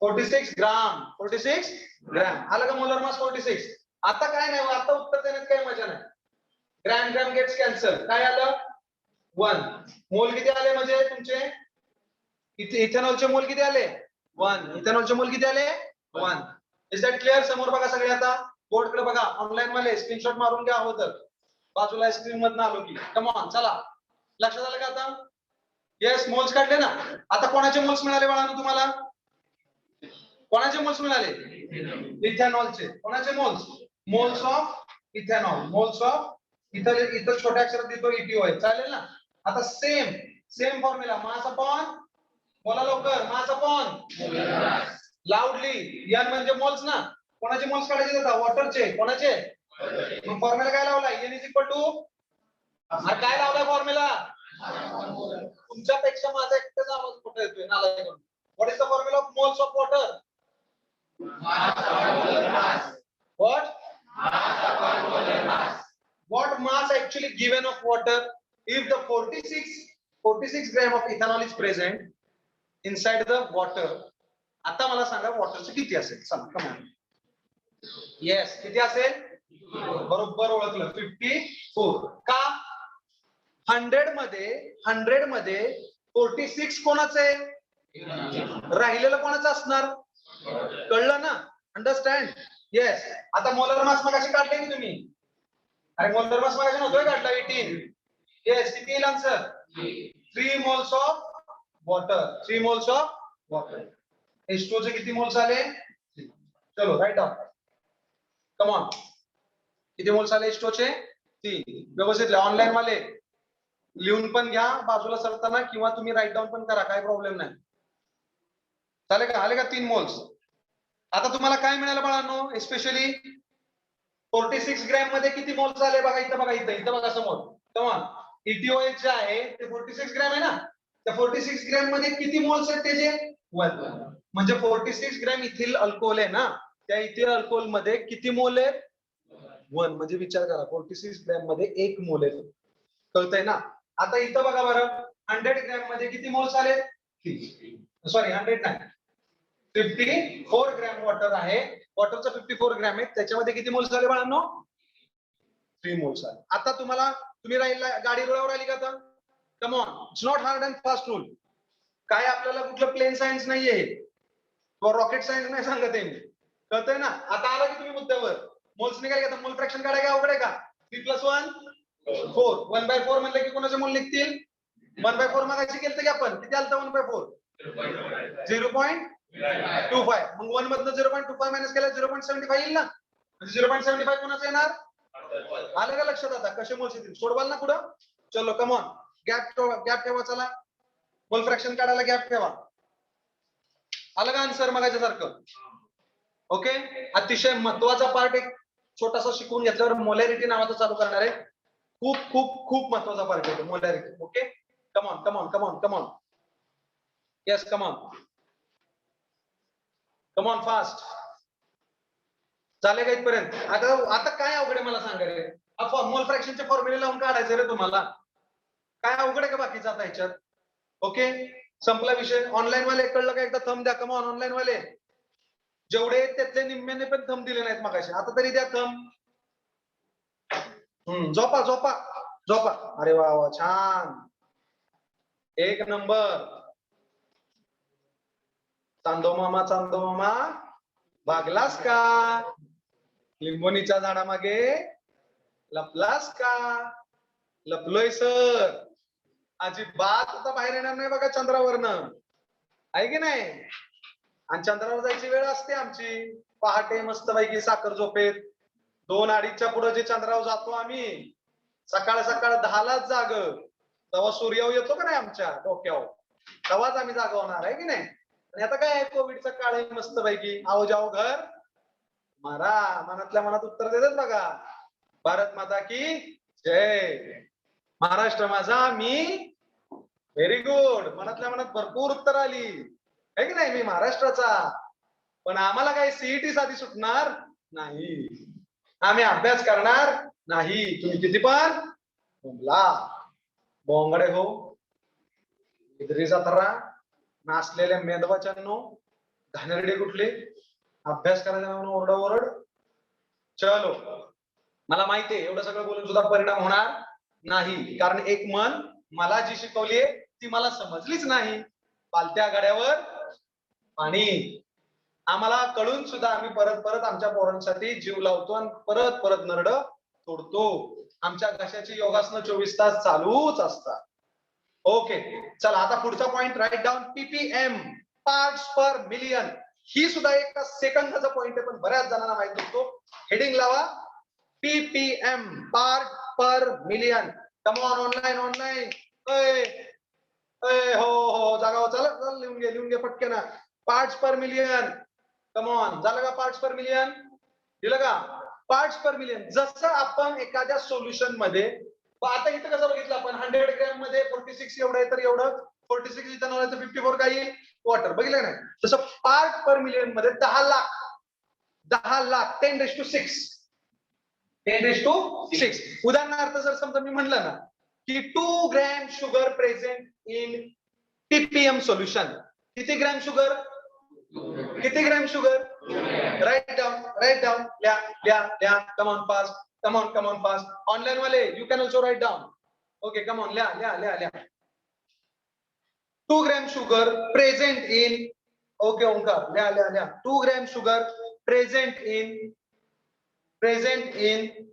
S1: 46 ग्राम, 46 ग्रॅम. आलं का मोलर मास 46. आता काय नाही, आता उत्तर देण्यात काही मजा नाही. Gram gram gets cancel. काय आलं, 1. मोल किती आले म्हणजे तुमचे, इथेनॉलचे मोल किती आले, 1. इथेनॉलचे मोल किती आले, 1. Is that clear? समोर बघा सगळे, आता बोर्डकडे बघा. ऑनलाईन वाले स्क्रीनशॉट मारून घ्या अगोदर, बाजूला स्क्रीन मधनं आलो की. कम ऑन, चला लक्षात आलं का आता? येस, मोल्स काढले ना. आता कोणाचे मोल्स मिळाले बाळांनो तुम्हाला, कोणाचे मोल्स मिळाले, इथेनॉलचे. कोणाचे moles, moles of ethanol. Moles of इथं छोट्या अक्षरात देतो ETO आहे, चालेल ना. आता सेम फॉर्म्युला, मास अपॉन, बोला लवकर, मास अपॉन लाऊडली. N म्हणजे मोल्स ना. कोणाचे मोल्स काढायचे आता, वॉटरचे. कोणाचे, मग फॉर्म्युला काय लावला, N इज इक्वल टू, काय लावलाय फॉर्म्युला, तुमच्यापेक्षा माझा एकटाच आवाज मोठा येतोय नालायक. What is the formula of moles of water, what mass actually given of water if the 46 gram of ethanol is present inside the water. आता मला सांगा वॉटरचं किती असेल, सांगा. Come on. येस, किती असेल, बरोबर ओळखलं, 54. का, 100 मध्ये 46 कोणाचं आहे, राहिलेलं कोणाचं असणार, कळलं ना, अंडरस्टँड. येस. आता मोलर मास मगाशी काढले की तुम्ही, अरे मोलर मास मगाशी नव्हतोय काढला, 18. येस, किती येईल answer, 3 moles of water. 3 moles of water. H2O चे किती मोल्स आले, चलो राईट डाऊन. कम ऑन, किती मोल्स आले H2O चे, 3. व्यवस्थित ऑनलाईन वाले लिहून पण घ्या बाजूला सरताना, किंवा तुम्ही राईट डाऊन पण करा, काय प्रॉब्लेम नाही. चालेल का, आले का 3 मोल्स. आता तुम्हाला काय मिळालं बाळांनो, स्पेशली 46 ग्रॅम मध्ये किती मोल्स आले बघा, इथं बघा, इथं बघा समोर. कम ऑन, ETOH जे आहे ते 46 ग्रॅम आहे ना. त्या 46 ग्रॅम मध्ये किती मोल्स आहेत त्याचे, 1. म्हणजे 46 ग्रॅम इथिल अल्कोहोल आहे ना, त्या इथिल अल्कोहोल मध्ये किती मोल आहेत, 1. म्हणजे विचार करा, 46 ग्रॅम मध्ये 1 मोल आहे. कळतंय ना. आता इथं बघा बरं, 100 ग्रॅम मध्ये किती मोल्स आले, सॉरी 100 नाही, 54 ग्रॅम वॉटर आहे. वॉटरचं 54 ग्रॅम आहे. त्याच्यामध्ये किती मोल्स झाले बाळांनो? 3 मोल्स आले. आता तुम्ही राहिला गाडी रुळावर आली का? आता come on, it's not hard and fast rule. काय आपल्याला कुठलं प्लेन सायन्स नाहीये किंवा रॉकेट सायन्स नाही सांगत आहे मी, कळतंय ना? आता आला की तुम्ही मुद्द्यावर, मोल्स निघाले का? मोल फ्रॅक्शन काढायला अवघड आहे का? 3+1 4, 1/4 म्हणलं की कोणाचे मोल निघतील? 1/4 मागायची केलं की आपण किती आलं? 1/4 0.25. मग 1 मधनं 0.25 मायनस केला 0.75 येईल ना, म्हणजे 0.75 कोणाचं येणार? आलं का लक्षात? आता कसे मोल्स येतील सोडवाल ना पुढं. चलो कम ऑन, गॅप ठेवा. चला मोल फ्रॅक्शन काढायला गॅप ठेवा. आलं का आन्सर मगाच्या सारखं? ओके, अतिशय महत्वाचा पार्ट एक छोटासा शिकून घेतल्यावर मोलॅरिटी नावाचं चालू करणार आहे. खूप खूप खूप महत्वाचा पार्ट आहे molarity. Okay, come on come on come on come on, yes come on fast. झाले का इथपर्यंत? आता काय अवघड आहे मला सांगा रे? मोल फ्रॅक्शनचे फॉर्म्युले लावून काढायचं रे तुम्हाला. काय अवघड आहे का बाकीचं आता ह्याच्यात? ओके, संपला विषय. ऑनलाईन वाले कळलं का? एकदा थंब द्या. कम ऑन ऑनलाईन वाले, जेवढे त्यातले निम्म्याने पण थंब दिले नाहीत मगाशी, आता तरी द्या थंब. झोपा झोपा झोपा. अरे वा वा, छान, एक नंबर. चांदो मामा भागलास का? लिंबोनीच्या झाडामागे लपलास का? लपलोय सर. अजिबात आता बाहेर येणार नाही बघा चंद्रावरनं, आहे की नाही? आणि चंद्रावर जायची वेळ असते आमची पहाटे मस्तपैकी साखर झोपेत 2-2:30च्या पुढे जे चंद्रावर जातो आम्ही, सकाळ 10लाच जाग, तेव्हा सूर्य येतो का नाही आमच्या डोक्यावर, तेव्हाच आम्ही जागा होणार, आहे की नाही? आणि आता काय कोविडचा काळ आहे मस्तपैकी, आओ जाओ घर मारा, मनातल्या मनात उत्तर देतात बघा. भारत माता की जय. महाराष्ट्र माझा, मी व्हेरी गुड. मनातल्या मनात भरपूर उत्तर आली, आहे की नाही? मी महाराष्ट्राचा. पण आम्हाला काही सीईटी साधी सुटणार नाही, आम्ही अभ्यास करणार नाही. तुम्ही किती पण बोंबला बोंगडे हो, इद्री जत्रा, नाचलेल्या मेंदवाच्यांनो, घाणेरडे कुठले, अभ्यास करायला म्हणून ओरड. चलो, मला माहितीये एवढं सगळं बोलून सुद्धा परिणाम होणार नाही, कारण एक मन मला जी शिकवलीये ती मला समजलीच नाही. पालत्या गाड्यावर पाणी. आम्हाला कळून सुद्धा आम्ही परत आमच्या पोरांसाठी जीव लावतो आणि परत नरड तोडतो. आमच्या घशाची योगासनं 24 तास चालूच असतात. ओके, चला आता पुढचा point write down. Ppm, parts per million. ही सुद्धा एक सेकंदाचा पॉइंट आहे, पण बऱ्याच जणांना माहित नसतो. हेडिंग लावा, ppm, part per million. Come on online. हो जागा, चला लिहून घे पटकन. Parts per million, come on. झालं का? पार्ट्स पर मिलियन दिलं का? Parts per million. जसं आपण एखाद्या सोल्युशन मध्ये, आता इथं कसं बघितलं आपण, 100 ग्रॅम मध्ये 46 एवढं आहे, तर एवढं 46 इथं 54 काय येईल? वॉटर. बघितलं नाही? तसं पार्ट पर मिलियन मध्ये 10 लाख 10 10⁻⁶. उदाहरणार्थ जर समजा मी म्हणलं ना की 2 gram sugar present in ppm solution. किती ग्रॅम शुगर? राईट डाऊन, लिहा. Come on fast. ऑनलाईन वाले, you can also write down. Okay, come on, लिहा. 2 gram sugar present in, okay Omkar, लिहा. 2 gram sugar present in 10⁻⁶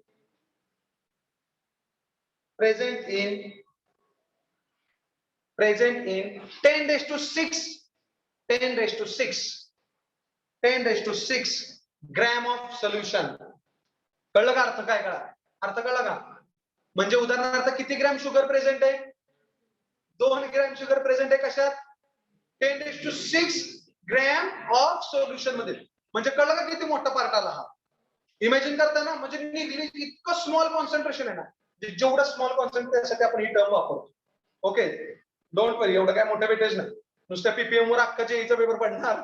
S1: gram of solution. कळलं का? अर्थ काय कळला का? म्हणजे उदाहरणार्थ किती ग्रॅम शुगर प्रेझेंट आहे? 2 ग्रॅम शुगर प्रेझेंट आहे कशात? 10⁻⁶ ग्रॅम ऑफ सोल्युशन मध्ये. म्हणजे कळलं का किती मोठा पार्ट आला हा? इमॅजिन करताना, म्हणजे इतकं स्मॉल कॉन्सन्ट्रेशन आहे ना, जेवढं स्मॉल कॉन्सन्ट्रेशनसाठी आपण ही टर्म वापरतो. ओके, डोंट वरी, एवढं काय मोठं वेटेज नाही. नुसत्या पीपीएम वर अख्खा जेईचा पेपर पडणार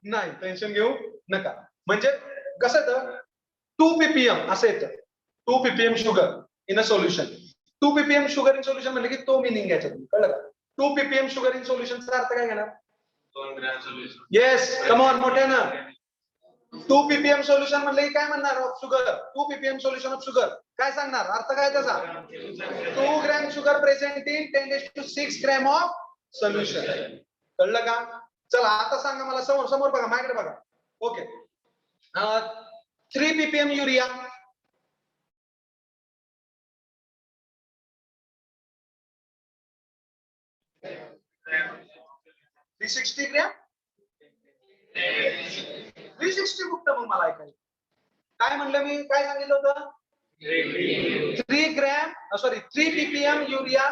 S1: नाही, टेन्शन घेऊ नका. म्हणजे कसं येतं, 2 ppm असं येतं, 2 ppm sugar in a solution. 2 ppm sugar in solution म्हणजे की तो मिनिंग घ्यायचा. कळलं का? 2 ppm शुगर इन सोल्युशनचा अर्थ काय घेणार?
S2: 2 gram solution.
S1: Yes, come on मोठ्यानं. 2 ppm सोल्युशन म्हणलं की काय म्हणणार of sugar? 2 ppm solution of sugar काय सांगणार? अर्थ काय त्याचा? 2 gram sugar present in 10⁶ gram of solution. कळलं का? चला आता सांगा मला, समोर समोर बघा, माझ्याकडे बघा. ओके, 3 ppm युरिया, 360 ग्रॅम, 360 कुठं मग मला ऐकायचं काय म्हणलं मी? काय सांगितलं होतं? 3 gram, sorry 3 ppm urea,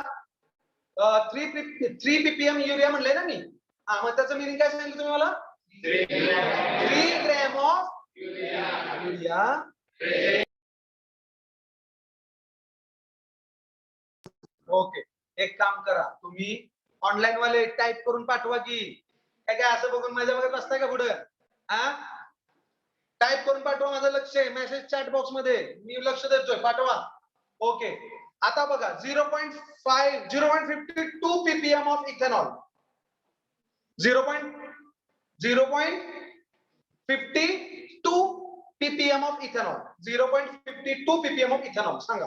S1: 3 ppm urea म्हणलंय ना मी. हा, मग त्याचं मिनिंग काय सांगितलं तुम्ही मला? 3 ग्रॅम ऑफ युरिया. ओके, एक काम करा, तुम्ही ऑनलाईन वाले टाइप करून पाठवा की काय काय असं बघून माझ्या बघत बसताय का पुढे? हा, टाइप करून पाठवा, माझं लक्ष आहे मेसेज चॅट बॉक्स मध्ये, मी लक्ष देतोय, पाठवा. ओके, आता बघा 0.52 ppm of ethanol, 0.52 ppm of ethanol, 0.52 ppm of ethanol सांगा.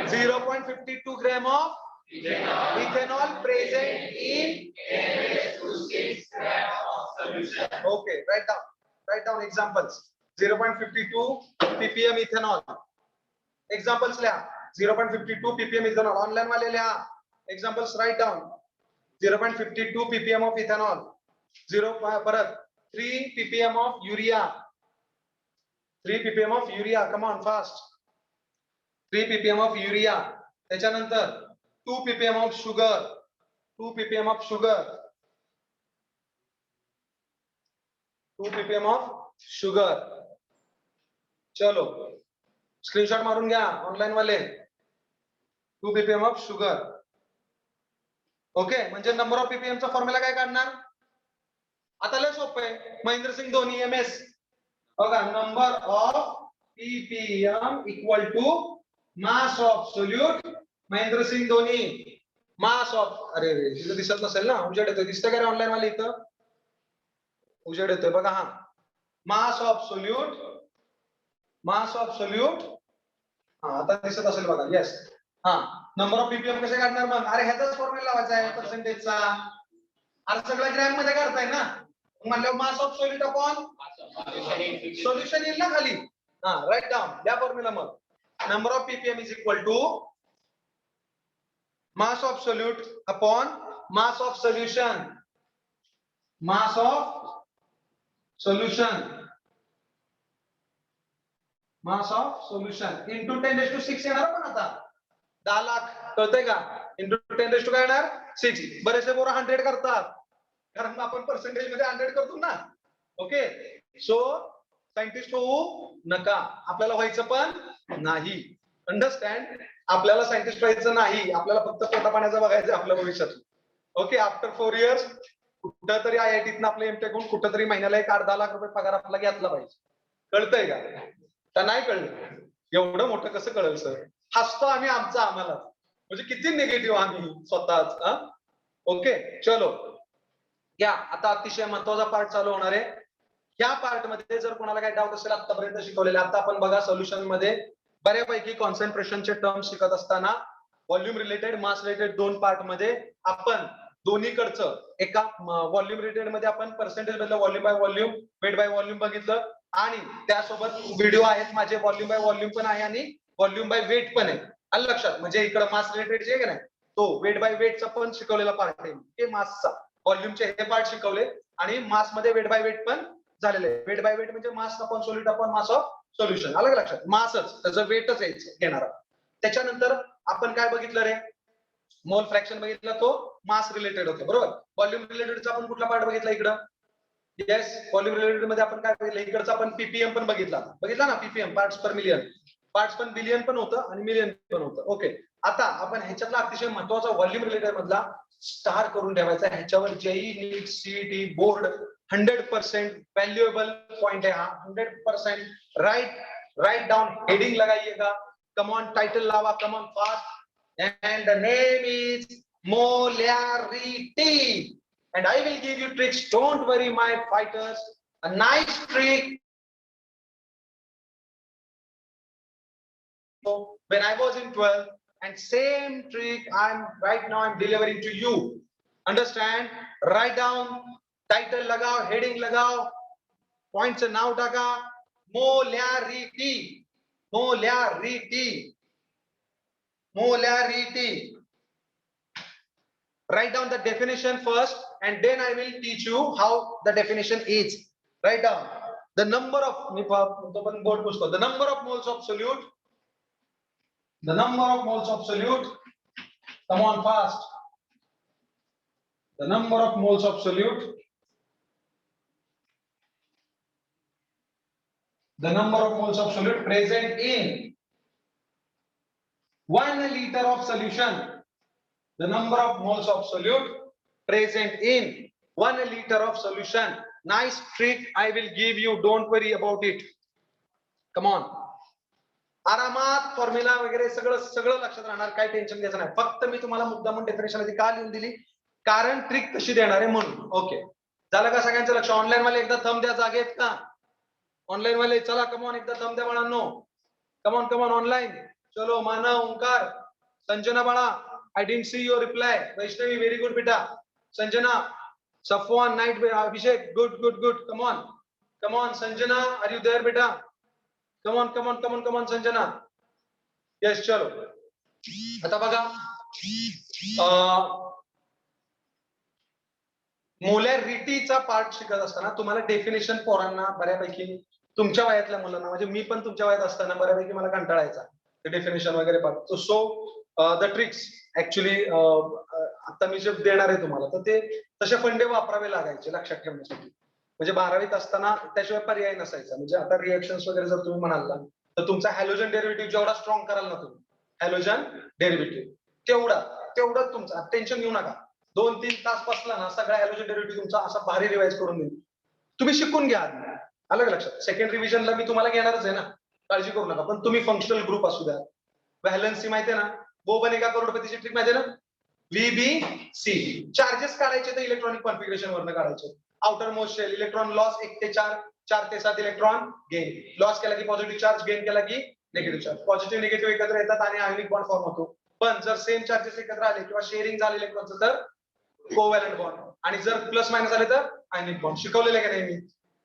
S1: 0.52 gram of ethanol present in 10⁶ gram of solution. Okay, write down examples. 0.52 ppm ethanol, examples लिहा. 0.52 ppm इथेनॉल, ऑनलाईन वाले लिहा examples, write down. 0.52 ppm of ethanol, 0 परत 3 ppm of urea, 3 ppm of urea, come on fast. 3 ppm of urea, त्याच्यानंतर 2 ppm of sugar, 2 ppm of sugar, 2 ppm of sugar. चलो स्क्रीनशॉट मारून घ्या ऑनलाईन वाले. 2 ppm ऑफ शुगर. ओके, म्हणजे नंबर ऑफ पीपीएम चा फॉर्म्युला काय काढणार? आता लय सोपं आहे, महेंद्र सिंग धोनी MS. बघा, number of ppm equal to mass of solute. Mahendra Singh Dhoni, mass of, अरे तिथं दिसत नसेल ना, उजेड येतोय, दिसतंय का रे ऑनलाईन वाले? इथं उजेड येतोय बघा. हा, मास of solute, mass of solute, हा आता दिसत असेल बघा. येस, हा, नंबर ऑफ पीपीएम कसे काढणार मग? अरे ह्याचाच फॉर्म्युला लावायचा आहे पर्सेंटेजचा. अरे सगळं ग्रॅम मध्ये काढताय ना, म्हणल्यावर mass of solute upon solution येईल ना खाली. हा, राइट डाउन, द्या फॉर्म्युला मग. Number of ppm is equal to mass of solute upon mass of solution, mass of solution, mass of solution into 10⁶ येणार. पण आता 10 लाख कळतंय का? into 10⁶ काय येणार? 6. बरेचसे पोरं 100 करतात, कारण आपण पर्सेंटेज मध्ये 100 करतो ना. ओके, सो सायंटिस्ट होऊ नका, आपल्याला व्हायचं पण नाही. अंडरस्टँड? आपल्याला सायंटिस्ट व्हायचं नाही, आपल्याला फक्त पोटा पाण्याचं बघायचं आपल्या भविष्यात. ओके, आफ्टर 4 इयर्स कुठंतरी IIT आपलं एमटेक होऊन कुठंतरी महिन्याला 1-10 लाख रुपये पगार आपला घेतला पाहिजे. कळतंय का नाही कळलं? एवढं मोठं कसं कळलं सर? हसतो आम्ही आमचं आम्हाला, म्हणजे किती निगेटिव्ह आम्ही स्वतःच. ओके, चलो या, आता अतिशय महत्वाचा पार्ट चालू होणार आहे. या पार्ट मध्ये जर कोणाला काही डाऊट असेल, आतापर्यंत शिकवलेले, आता आपण बघा सोल्युशन मध्ये बऱ्यापैकी कॉन्सन्ट्रेशनचे टर्म शिकत असताना व्हॉल्यूम रिलेटेड, मास रिलेटेड 2 पार्ट मध्ये आपण दोन्हीकडचं, एका व्हॉल्यूम रिलेटेड मध्ये आपण पर्सेंटेज बदल volume by volume, weight by volume बघितलं, आणि त्यासोबत व्हिडिओ आहेत माझे व्हॉल्यूम बाय व्हॉल्यूम पण आहे आणि व्हॉल्यूम बाय वेट पण आहे. आलं लक्षात? म्हणजे इकडे मास रिलेटेड जे आहे ना, तो वेट बाय वेटचा पण शिकवलेला पार्ट आहे. हे मासचा, व्हॉल्यूमचे हे पार्ट शिकवले, आणि मास मध्ये वेट बाय वेट पण झालेलं आहे. वेट बाय वेट म्हणजे mass upon solute upon mass of solution. अलग लक्षात? मासच, त्याचं वेटच घेणार. त्याच्यानंतर आपण काय बघितलं रे? मोल फ्रॅक्शन बघितला, तो मास रिलेटेड होतं, बरोबर. व्हॉल्यूम रिलेटेडचा आपण कुठला पार्ट बघितला इकडं? येस, व्हॉल्यूम रिलेटेड मध्ये आपण काय बघितलं? इकडचा आपण पीपीएम पण बघितला ना, ppm, parts per million. Parts पण बिलियन पण होतं आणि मिलियन पण होतं. ओके, आता आपण ह्याच्यातला अतिशय महत्वाचा व्हॉल्यूम रिलेटेड मधला स्टार करून ठेवायचा. ह्याच्यावर जेई, नीट, सीईटी, बोर्ड 100% वैल्यूएबल पॉइंट है. 100% राइट डाउन, हेडिंग लगाइएगा. कम ऑन, टाइटल लावा, कम on fast. and the name is molarity. And I will give you tricks. Don't worry, my fighters. A nice trick. When I was in 12th, and same trick I'm delivering to you. Understand? Write down, title lagao, heading lagao, points and now taka. Molarity. Molarity. Molarity. Write down the definition first, and then I will teach you how the definition is. Write down the number of the number of moles of solute. The number of moles of solute. Come on fast. The number of moles of solute. The number of moles of solute present in 1 liter of solution. The number of moles of solute present in 1 liter of solution. Nice trick I will give you. Don't worry about it. Come on. आरामात फॉर्म्युला वगैरे सगळं लक्षात राहणार. काही टेन्शन घ्यायचं नाही. फक्त मी तुम्हाला मुद्दामून डेफिनेशन आधी का लिहून दिली, कारण ट्रिक कशी देणार आहे म्हणून. ओके, झालं का सगळ्यांचं लक्ष? ऑनलाईन वाले एकदा थंब द्या. जागेत का ऑनलाईन वाले? चला कमॉन, एकदा थंब द्या बाळांनो. Come on come on online. चलो मानव, ओंकार, संजना बाळा, I didn't see your reply. Vaishnavi, very good beta. Sanjana, Safwan, night, Abhishek, good. Come on, Sanjana, are you there, beta? Come on, Sanjana. Yes, chalo. आता बघा, मोलॅरिटीचा पार्ट शिकत असताना तुम्हाला डेफिनेशन पोरांना बऱ्यापैकी, तुमच्या वयातल्या मुलांना, म्हणजे मी पण तुमच्या वयात असताना बऱ्यापैकी मला कंटाळायचा डेफिनेशन वगैरे part. So the tricks actually आता मी जे देणार आहे तुम्हाला, तर ते तसे फंडे वापरावे लागायचे लक्षात ठेवण्यासाठी. म्हणजे 12वीत असताना त्याशिवाय पर्याय नसायचा. म्हणजे आता रिएक्शन्स वगैरे जर तुम्ही म्हणाल ना, तर तुमचा हॅलोजन डेरिव्हेटिव्ह जेवढा स्ट्रॉंग कराल ना तुम्ही, हॅलोजन डेरिव्हेटिव्ह तेवढं तुमचा टेन्शन घेऊ नका. 2-3 तास बसला ना, सगळा हॅलोजन डेरिव्हेटिव्ह तुमचा असा भारी रिवाइज करून देईल. तुम्ही शिकून घ्या. आलं का लक्षात? सेकंड रिव्हिजनला मी तुम्हाला घेणारच आहे ना, काळजी करू नका. पण तुम्ही फंक्शनल ग्रुप असू द्या. व्हॅलन्सी माहिती आहे ना, वो बनेगा करोडपतीची ट्रिक माहिती आहे ना, VBC. चार्जेस काढायचे तर इलेक्ट्रॉनिक कॉन्फिगरेशन वरनं काढायचे. Outermost shell, electron loss 1 ते 4, 4 ते 7 इलेक्ट्रॉन गेन. लॉस केला की पॉझिटिव्ह चार्ज, गेन केला की निगेटिव्ह चार्ज. पॉझिटिव्ह निगेटिव्ह एकत्र येतात आणि आयोनिक बॉन्ड फॉर्म होतो. पण जर सेम चार्जेस एकत्र आले किंवा शेअरिंग झाले इलेक्ट्रॉनचं, तर कोव्हॅलंट बॉन्ड. आणि जर प्लस मायनस आले तर आयोनिक बॉन्ड. शिकवलेलं आहे का नाही मी?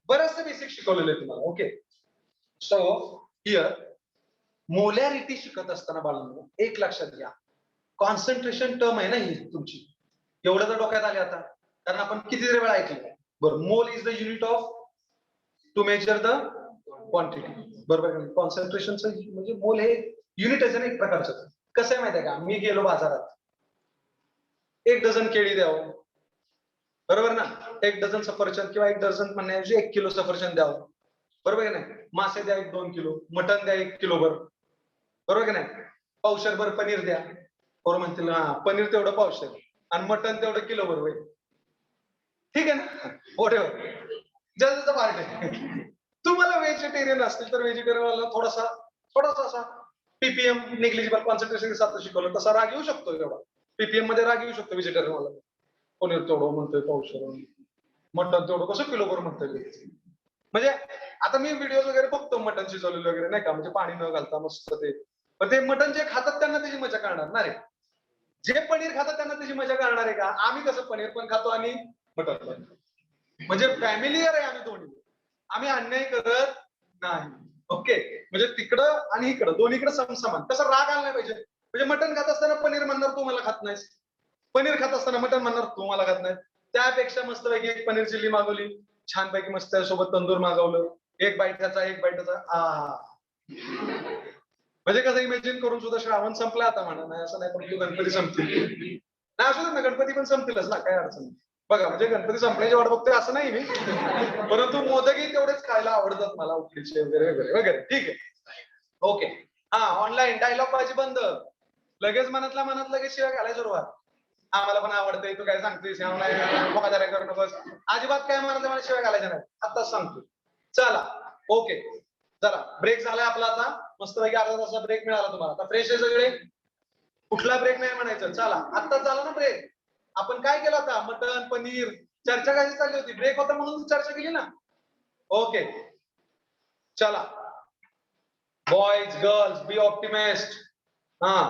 S1: बरंचसं बेसिक शिकवलेलं आहे तुम्हाला. ओके, सो हिअर मोलॅरिटी शिकत असताना बाळांनो एक लक्षात घ्या, कॉन्सन्ट्रेशन टर्म आहे ना ही तुमची, एवढं तर डोक्यात आले आता, कारण आपण कितीतरी वेळा ऐकलं. बरं, mole is the unit of to measure the quantity. बरोबर, कॉन्सन्ट्रेशनचं म्हणजे मोल हे युनिट आहे ना एक प्रकारचं. कसं आहे माहिती आहे का, मी गेलो बाजारात, 1 डझन केळी द्यावं, बरोबर ना, 1 डझन सफरचंद किंवा 1 डझन म्हणण्याऐवजी 1 किलो सफरचंद द्यावं, बरोबर आहे ना. मासे द्या 1-2 किलो, मटन द्या 1 किलो भर, बरोबर की नाही. पावशेर भर पनीर द्या, बरोबर म्हणतील हा पनीर तेवढं पावशेर आणि मटन तेवढं किलो भर. ठीक आहे ना, व्हॉटएव्हर, जसं पार्ट आहे. तुम्हाला व्हेजिटेरियन असतील तर व्हेजिटेरियनला थोडासा असा पीपीएम निग्लिजिबल कॉन्सन्ट्रेशन सारखं शिकवलं तसा राग येऊ शकतो. एवढा पीपीएम मध्ये राग येऊ शकतो व्हेजिटेरियनवाला. पनीर तेवढं म्हणतोय पावशेर, मटन तेवढं कसं किलो भर म्हणतोय. म्हणजे आता मी व्हिडिओ वगैरे बघतो मटन शिजवलेलं वगैरे नाही का, म्हणजे पाणी न घालता मस्त ते. पण ते मटन जे खातात त्यांना त्याची मजा करणार ना रे. जे पनीर खातात त्यांना त्याची मजा करणार आहे का? आम्ही कसं पनीर पण खातो आणि मटन पण, म्हणजे फॅमिलीयर आहे आम्ही दोन्ही. आम्ही अन्याय करत नाही. ओके, म्हणजे तिकडं आणि इकडं दोन्हीकडे समसमान. तसं राग आला नाही पाहिजे. म्हणजे मटन खात असताना पनीर म्हणणार तू मला खात नाहीस, पनीर खात असताना मटन म्हणणार तू मला खात नाही. त्यापेक्षा मस्त पैकी एक पनीर चिल्ली मागवली, छानपैकी मस्त सोबत तंदूर मागवलं, एक बाईटाचा म्हणजे कसं इमॅजिन करून सुद्धा श्रावण संपला आता म्हणा. नाही असं नाही, पण गणपती संपतील नाही असू ना, गणपती पण संपतीलच ना, काय अडचण नाही. बघा, म्हणजे गणपती संपण्याची वाट बघतोय असं नाही मी, परंतु मोदकही तेवढेच खायला आवडतात मला, उकडीचे वगैरे वगैरे वगैरे. ठीक आहे, ओके. हा, ऑनलाईन डायलॉग बाजी बंद. लगेच मनातल्या मनात लगेच शिवाय घालायला सुरुवात. आम्हाला पण आवडतंय, तू काय सांगतोयस करू नकोस. अजिबात काय मनातल्या मनात शिवाय घालायच्या नाही, आताच सांगतो. चला, ओके, चला ब्रेक झालाय आपला आता. मस्त पैकी अर्धा तासाचा ब्रेक मिळाला तुम्हाला. आता फ्रेश आहे सगळे? कुठला ब्रेक नाही म्हणायचं. चला आता झाला ना ब्रेक. आपण काय केलं होता, मटन पनीर चर्चा कशी चालली होती, ब्रेक होता म्हणून चर्चा केली ना. ओके चला बॉयज गर्ल्स बी ऑप्टिमिस्ट. हा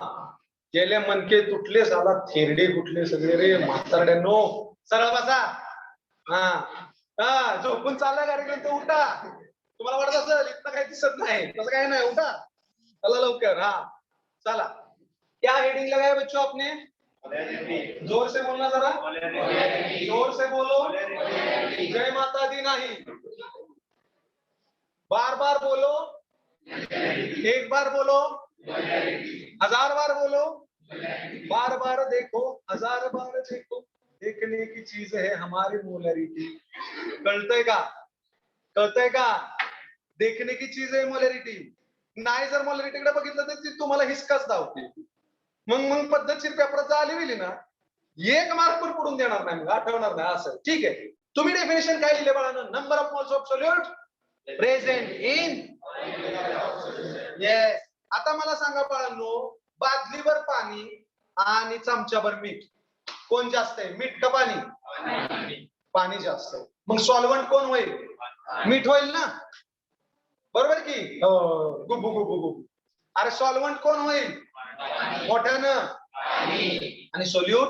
S1: गेले मनके तुटले, साला थेरडे कुठले सगळे रे म्हातारड्यांनो. सरळ बसा. हा हा झोपून चालला कार्यक्रम तो उठा. तुम्हाला वाटत असेल इथं काही दिसत नाही, तसं काही नाही, उठा चला लवकर. हा चला क्या हेडिंग लगाया बच्चों आपने, जोर से बोलना जरा, जोर से बोलो. जय माता दी नहीं, बार बार बोलो, एक बार बोलो, 1000 बार बोलो, बार बार देखो, 1000 बार देखो. देखने की चीज है हमारी मोलॅरिटी. कळतंय का, कळतंय का. देखने की चीज आहे मोलॅरिटी. नाही जर मोलॅरिटीकडे बघितलं तर ती तुम्हाला हिसकाच धावते. मग पद्धतशीर पेपरात आली गेली ना, एक मार्क पण पडून देणार नाही, मग आठवणार नाही असं. ठीक आहे, तुम्ही डेफिनेशन काय लिहिले बाळानं, number of moles of solute present in. Yes. आता मला सांगा बाळांनो, बादलीवर पाणी आणि चमच्याभर मीठ कोण जास्त आहे, मीठ का पाणी. पाणी जास्त आहे. मग सॉल्व्हंट कोण होईल, मीठ होईल ना, बरोबर की. गुबू गुबू गुबू. अरे सॉल्व्हंट कोण होईल, मोठ्यानं, आणि सोल्यूट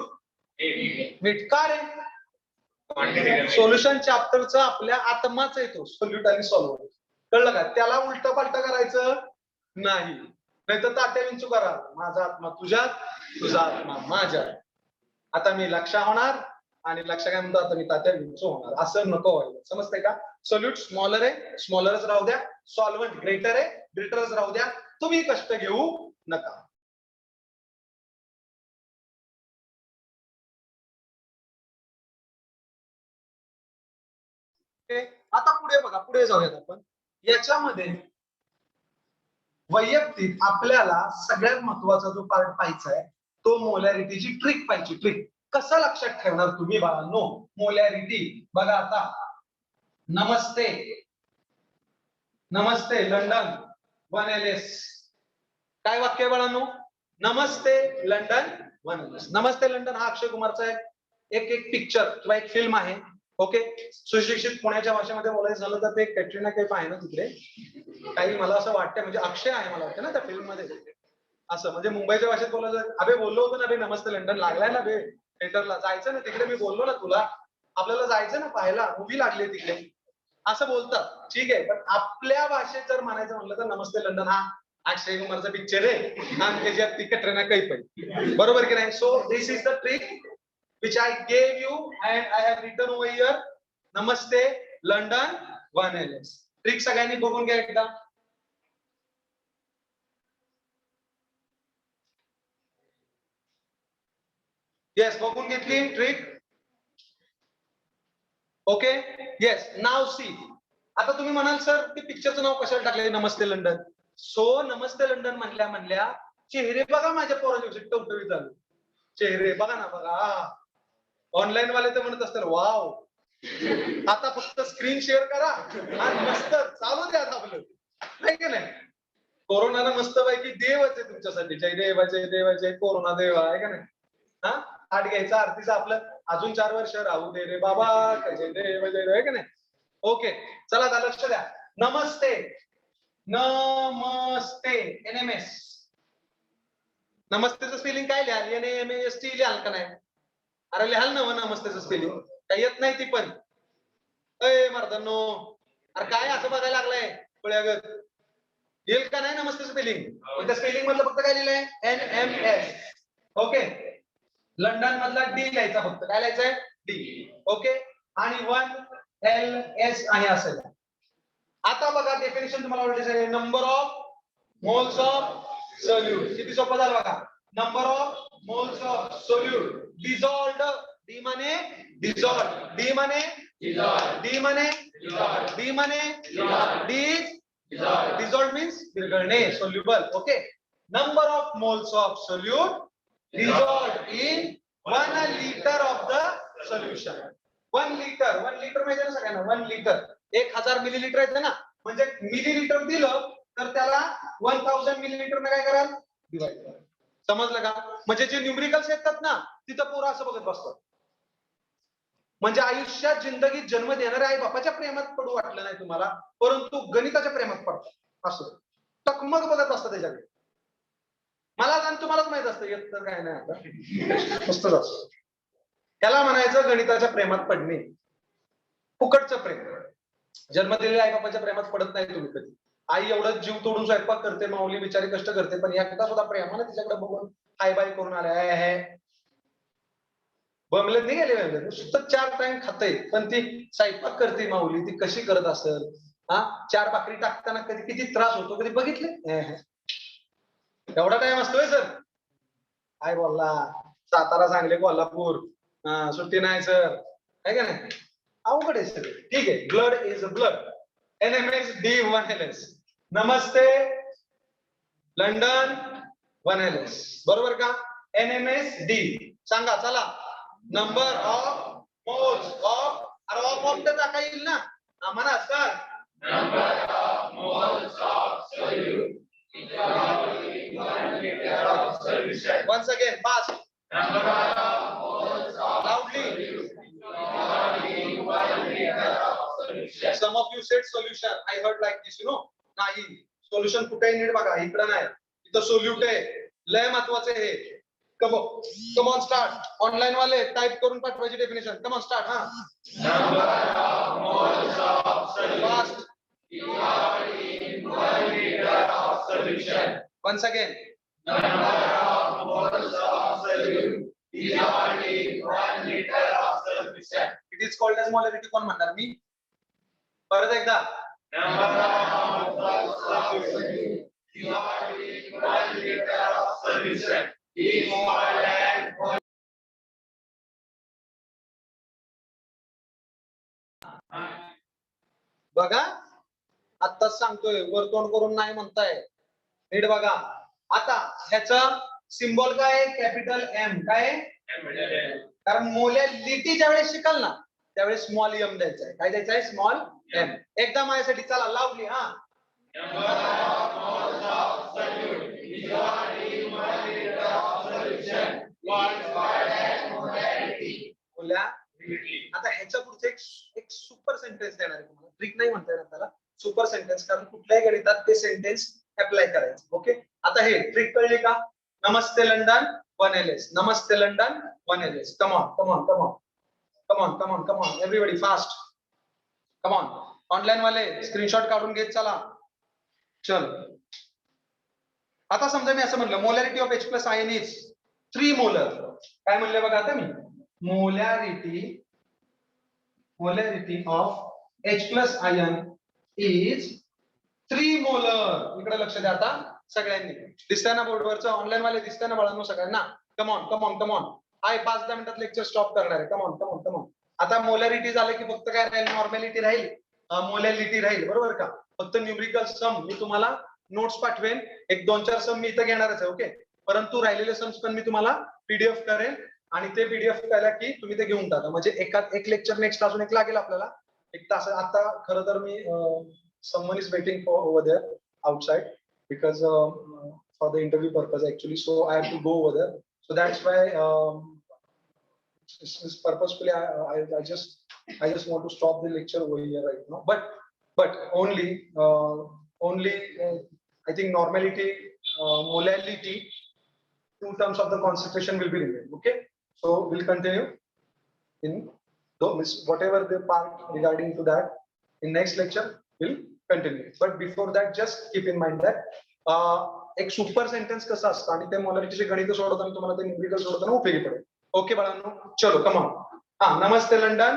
S1: मीठ. का रे, सोल्युशन चॅप्टरचा आपल्या आत्माच येतो सोल्यूट आणि सॉल्व्हंट. कळलं का, त्याला उलट पालट करायचं नाही, नाहीतर तात्या विंचू करा, माझा आत्मा तुझ्यात, तुझा आत्मा माझ्यात. आता मी लक्ष होणार आणि लक्ष काय म्हणतो, आता मी तात्या विंचू होणार, असं नको व्हायला. समजतंय का. सोल्यूट स्मॉलर आहे, स्मॉलरच राहू द्या. सॉल्व्हंट ग्रेटर आहे, ग्रेटरच राहू द्या. तुम्ही कष्ट घेऊ नका. आता पुढे बघा, पुढे जाऊयात आपण. याच्यामध्ये वैयक्तिक आपल्याला सगळ्यात महत्वाचा जो पार्ट पाहायचा आहे तो मोलॅरिटीची ट्रिक पाहिजे. ट्रिक कसं लक्षात ठेवणार तुम्ही बाळांनो, मोलॅरिटी. बघा आता, नमस्ते, नमस्ते लंडन 1LS. काय वाक्य बाळांनो, नमस्ते लंडन 1LS. नमस्ते लंडन हा अक्षय कुमारचा एक पिक्चर किंवा एक फिल्म आहे. ओके, सुशिक्षित पुण्याच्या भाषेमध्ये बोलायचं झालं तर ते कॅटरीना कैफ आहे ना तिकडे, काही मला असं वाटतं, म्हणजे अक्षय आहे मला वाटतं ना त्या फिल्म मध्ये. असं म्हणजे मुंबईच्या भाषेत बोलायचं, अबे बोललो होतो ना बे नमस्ते लंडन, लागलाय ना बे थिएटरला, जायचं ना तिकडे, मी बोललो ना तुला, आपल्याला जायचं ना पाहायला, मूवी लागली तिकडे, असं बोलतात. ठीक आहे, पण आपल्या भाषेत जर म्हणायचं म्हणलं तर नमस्ते लंडन हा अक्षय कुमारचा पिक्चर आहे आणि त्याच्यात ती कॅटरीना कैफ आहे, बरोबर की नाही. So this is the trick which I gave you and I have written over here. Namaste London 1LS. Trick सगळ्यांनी बघून घ्या एकदा. येस, बघून घेतली ट्रिक. Okay, yes. नाव सी. आता तुम्ही म्हणाल सर ते पिक्चरचं नाव कशाला टाकले नमस्ते लंडन. सो नमस्ते लंडन म्हणल्या चेहरे बघा माझ्या पोराचे टवटवीत झाले, चेहरे बघा ना, बघा. ऑनलाईन वाले तर म्हणत असतात वाव, आता फक्त स्क्रीन शेअर करा आणि मस्त चालू द्या आपलं, नाही की नाही. कोरोनानं मस्त पैकी देवच आहे तुमच्यासाठी, जय देव जय देव जय कोरोना देव, आहे का नाही. हा आठ घ्यायचा आरतीचा आपलं, अजून 4 वर्ष राहू दे रे बाबा, जय देव जय देव, आहे का नाही. ओके चला आता लक्ष द्या. नमस्ते, नमस्ते NMS. नमस्तेचं स्पेलिंग काय लिहाल, NAMAST लिहाल का नाही. अरे लिहाल ना नमस्तेचं स्पेलिंग, काही येत नाही ती पण. अय मर्दांनो, अरे काय असं बघायला लागलाय पुण्यागत, येईल का नाही नमस्ते स्पेलिंग. त्या स्पेलिंग मधलं फक्त काय लिहिलंय NMS. ओके, लंडन मधला D लिहायचा, फक्त काय लिहायचंय D. ओके, आणि 1LS आहे असेल. आता बघा डेफिनेशन तुम्हाला आवडले, number of moles of solute. किती सोपं झालं बघा. Number of moles of solute dissolved, D माने डिझॉल्व्ड, डी माने डिझॉल्व्ड, डी माने डिझॉल्व्ड, डी माने डिझॉल्व्ड, डिझॉल्व्ड मीन्स विरघळणे, soluble. Okay, number of moles of solute dissolved in 1 litre of the solution. 1 litre माहिती आहे ना सगळ्यांना, 1 लिटर 1000 मिलीलिटर येते ना, म्हणजे मिलीलिटर दिलं तर त्याला 1000 मिलीलिटर ने काय कराल, डिवाइड करा. समजलं का? म्हणजे जे न्यूमरिकल्स येतात ना तिथं पोरं असं बघत बसतात. म्हणजे आयुष्यात जिंदगीत जन्म देणाऱ्या आई बापाच्या प्रेमात पडू वाटलं नाही तुम्हाला, परंतु गणिताच्या प्रेमात पडतात असं टकमक बघत असतं त्याच्याकडे. मला आणि तुम्हालाच माहित असतं येत तर काय नाही आता मस्तच असतं. त्याला म्हणायचं गणिताच्या प्रेमात पडणे. फुकटचं प्रेम. जन्म दिलेल्या आई बापाच्या प्रेमात पडत नाही तुम्ही कधी. आई एवढं जीव तोडून स्वयंपाक करते, माऊली बिचारी कष्ट करते, पण एकदा सुद्धा प्रेमानं तिच्याकडे बघून हाय बाय करून आले बंगल्यात नाही गेले बंगल्यात नुसतं 4 टाइम खाते, पण ती स्वयंपाक करते माऊली, ती कशी करत असेल. हा 4 भाकरी टाकताना कधी किती त्रास होतो कधी बघितले? एवढा टाइम असतोय सर? काय बोलला सातारा सांगली कोल्हापूर सुट्टी नाही सर, आहे का नाही? अवघड आहे सर. ठीक आहे. Blood is a blood. NMS D1LS. Namaste London 1LS. बरोबर का? NMS D सांगा चला. Number of moles of of तर टाका येईल ना म्हणा sir. Number of moles of solute once again fast. Number of moles of loudly. Some of you said solution. I heard like this, नाही सोल्युशन कुठेही नीट बघा, इकडे नाही, इथं सोल्यूट आहे. लय महत्वाचे आहे. Come on start. ऑनलाइन वाले टाइप करून पाठवायची डेफिनेशन. Come on start. हा number of moles of solute in 1 liter of solution. Once again. Number of moles of solute dissolved in 1 liter of solution. It is called as molarity. कोण म्हणणार मी? परत एकदा. Number of moles of solute dissolved in 1 liter of solution is called as बघा आत्ताच सांगतोय, वर तोंड करून नाही म्हणताय, नीट बघा. आता ह्याचा सिम्बॉल काय? Capital M. काय? कारण मोलॅलिटी ज्यावेळेस शिकाल ना त्यावेळेस स्मॉल एम द्यायचा आहे. काय द्यायचं आहे? Small M. एकदा माझ्यासाठी चला लावली. हा आता ह्याच्या पुढचे एक सुपर सेंटेन्स देणार आहे तुम्हाला. ट्रिक नाही म्हणता येणार त्याला, सुपर सेंटेन्स, कारण कुठल्याही गणितात ते सेंटेन्स अप्लाय करायचं. ओके. आता हे ट्रिक कळली का? Namaste London 1LS. Namaste London 1LS. Come on come on come on come on come on come on everybody fast. Come on. Online वाले स्क्रीनशॉट काढून घेत चला. चल आता समजा मी असं म्हणलं molarity of H plus ion is 3 molar. काय म्हणले बघा आता मी? Molarity of H plus ion is 3 molar. इकडे लक्ष द्या आता सगळ्यांनी. दिसतंय ना बोर्डवरचं? ऑनलाइन वाले दिसतंय ना बाळांनो सगळ्यांना? Come on come on come on. हाय 5-10 मिनिटात लेक्चर स्टॉप करणार आहे. Come on come on come on. आता मोलॅरिटी झालं की फक्त काय राहील? नॉर्मॅलिटी राहील, मोलॅलिटी राहील. बरोबर का? फक्त न्यूमरिकल सम मी तुम्हाला नोट्स पाठवेन. एक 2-4 सम मी इथं घेणारच आहे. ओके. परंतु राहिलेले सम्स पण मी तुम्हाला PDF करेन आणि ते PDF केला की तुम्ही ते घेऊन टाका. म्हणजे एक लेक्चर नेक्स्ट अजून एक लागेल आपल्याला 1 तास. आता खरं तर मी someone is waiting for over there outside because for the interview purpose actually, so I have to go over there, so that's why purposefully I just want to stop the lecture over here right now, but only I think normality, molality, 2 terms of the concentration will be remained. Okay, so we'll continue in whatever the part regarding to that in next lecture will continue. But before that just keep in mind that एक सुपर सेंटेन्स कसं असतं आणि ते मोलॅरिटीचे गणित सोडवताना तुम्हाला ते न्यूमरिकल सोडवताना उपयोगी पडेल. ओके बाळांनो, चलो कम ऑन. हा Namaste London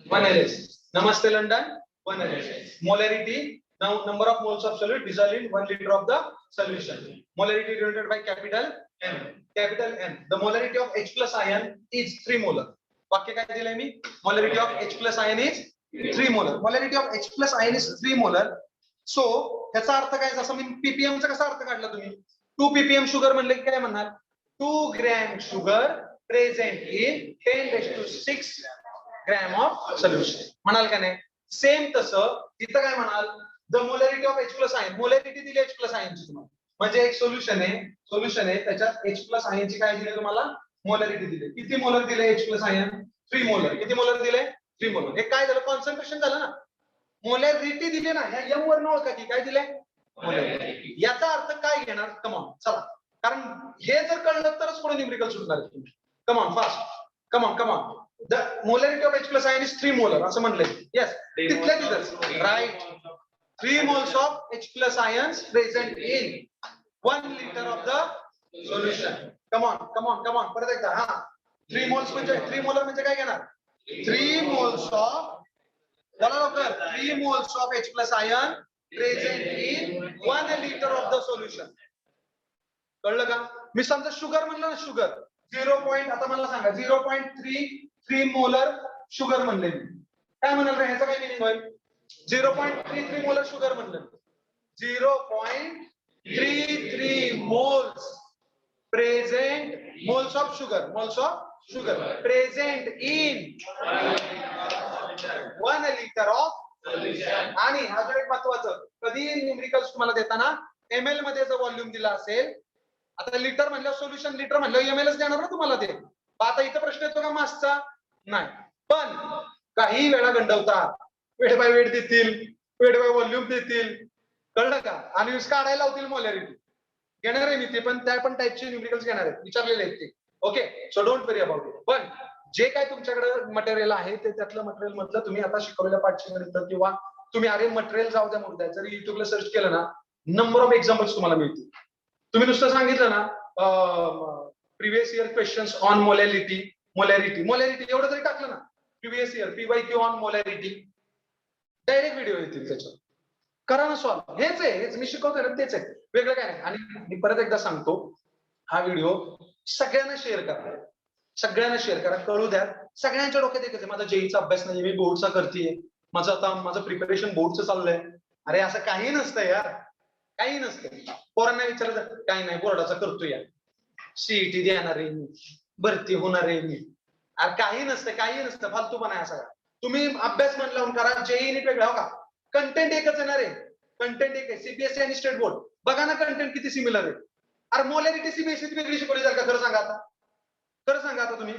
S1: 1LS. Namaste London 1LS. Molarity, now number of moles of solute dissolved in 1 liter of the solution. Molarity denoted by capital M. Capital M. The molarity of H plus ion is 3 molar. वाक्य काय दिलंय मी? Molarity of H plus ion is 3 molar. Molarity of H plus ion is 3 molar. So ह्याचा अर्थ काय? जसं मी ppm चा कसा अर्थ काढला तुम्ही? 2 ppm शुगर म्हणले की काय म्हणणार? 2 gram sugar present in 10⁶ gram of solution म्हणाल का नाही? सेम तसं इथं काय म्हणाल? The molarity of H plus ion. Molarity दिली H प्लस आयनची तुम्हाला. म्हणजे एक सोल्युशन आहे त्याच्यात H प्लस आयनची काय दिली तुम्हाला मोलॅरिटी दिली. किती मोलर दिले H प्लस आयन 3 मोलर. किती मोलर दिले 3 मोलर. हे काय झालं कॉन्सन्ट्रेशन झालं ना. मोलॅरिटी दिली ना ह्या एम वर ओळखा की काय दिले मोलॅरिटी. याचा अर्थ काय घेणार कमॉन चला कारण हे जर कळलं तरच पुढे न्यूमेरिकल सुटणार आहे तुम्ही. Come on fast come on the molarity of H plus ion is 3 molar असं म्हणलंय. येस तिथल्या तिथंच right. 3 moles of H plus ions present in 1 liter of the solution. Come on. परत एकदा हा 3 moles म्हणजे 3 molar म्हणजे काय घेणार 3 moles of चला लवकर 3 moles of H plus ion present in 1 liter of the solution. कळलं का. मी समजा शुगर म्हणलं ना शुगर 0. आता मला सांगा 0.33 मोलर शुगर म्हणले मी काय म्हणाल रे ह्याचा काय मिनिंग होईल 0.33 मोलर शुगर म्हणलं 0.33 moles present moles of sugar present in 1 liter of solution. आणि अजून एक महत्वाचं कधी न्यूमेरिकल्स तुम्हाला देताना ml मध्ये जर व्हॉल्यूम दिला असेल आता लिटर म्हणलं सोल्युशन लिटर म्हणलं ml च देणार ना तुम्हाला ते. आता इथं प्रश्न येतो का मासचा नाही पण काही वेळा गंडवतात वेट बाय वेट देतील वेट बाय व्हॉल्यूम देतील कळलं का आणि काढायला लावतील मोलॅरिटी घेणार आहे मी ते पण त्या पण टाइपचे न्यूमेरिकल्स घेणार आहेत विचारलेले आहेत ते. Okay so don't worry about it. पण जे काय तुमच्याकडे मटेरियल आहे ते त्यातलं मटेरियल मधलं तुम्ही आता शिकवलेल्या पाठची गणित किंवा तुम्ही अरे मटेरियल जाऊ द्या म्हणताय जरी युट्यूबला सर्च केलं ना नंबर ऑफ एक्झाम्पल्स तुम्हाला मिळतील. तुम्ही नुसतं सांगितलं ना previous year questions on molarity एवढं जरी टाकलं ना previous year PYQ on molarity direct video येतील त्याच्यावर करा ना सॉल्व. हेच मी शिकवतोय ना तेच आहे वेगळं काय नाही. आणि मी परत एकदा सांगतो हा व्हिडिओ सगळ्यांना शेअर करा कळू द्या. सगळ्यांच्या डोक्यात एकच आहे माझा जेईचा अभ्यास नाही मी बोर्डचा करतेय माझं प्रिपरेशन बोर्डचं चाललंय. अरे असं काही नसतं यार काही नसतं. पोरांना विचारलं काही नाही बोर्डाचा करतोय यार CET देणार आहे मी भरती होणार आहे मी. अरे काही नसतं फालतूपणा आहे सगळा. तुम्ही अभ्यास मन लावून करा जेई नीट वेगळा हो का कंटेंट एकच येणार आहे कंटेंट एक आहे CBSE आणि स्टेट बोर्ड बघा ना कंटेंट किती सिमिलर आहे. अरे मोलॅरिटी CBSE वेगळी शिकवली जाईल का खरं सांगा आता तुम्ही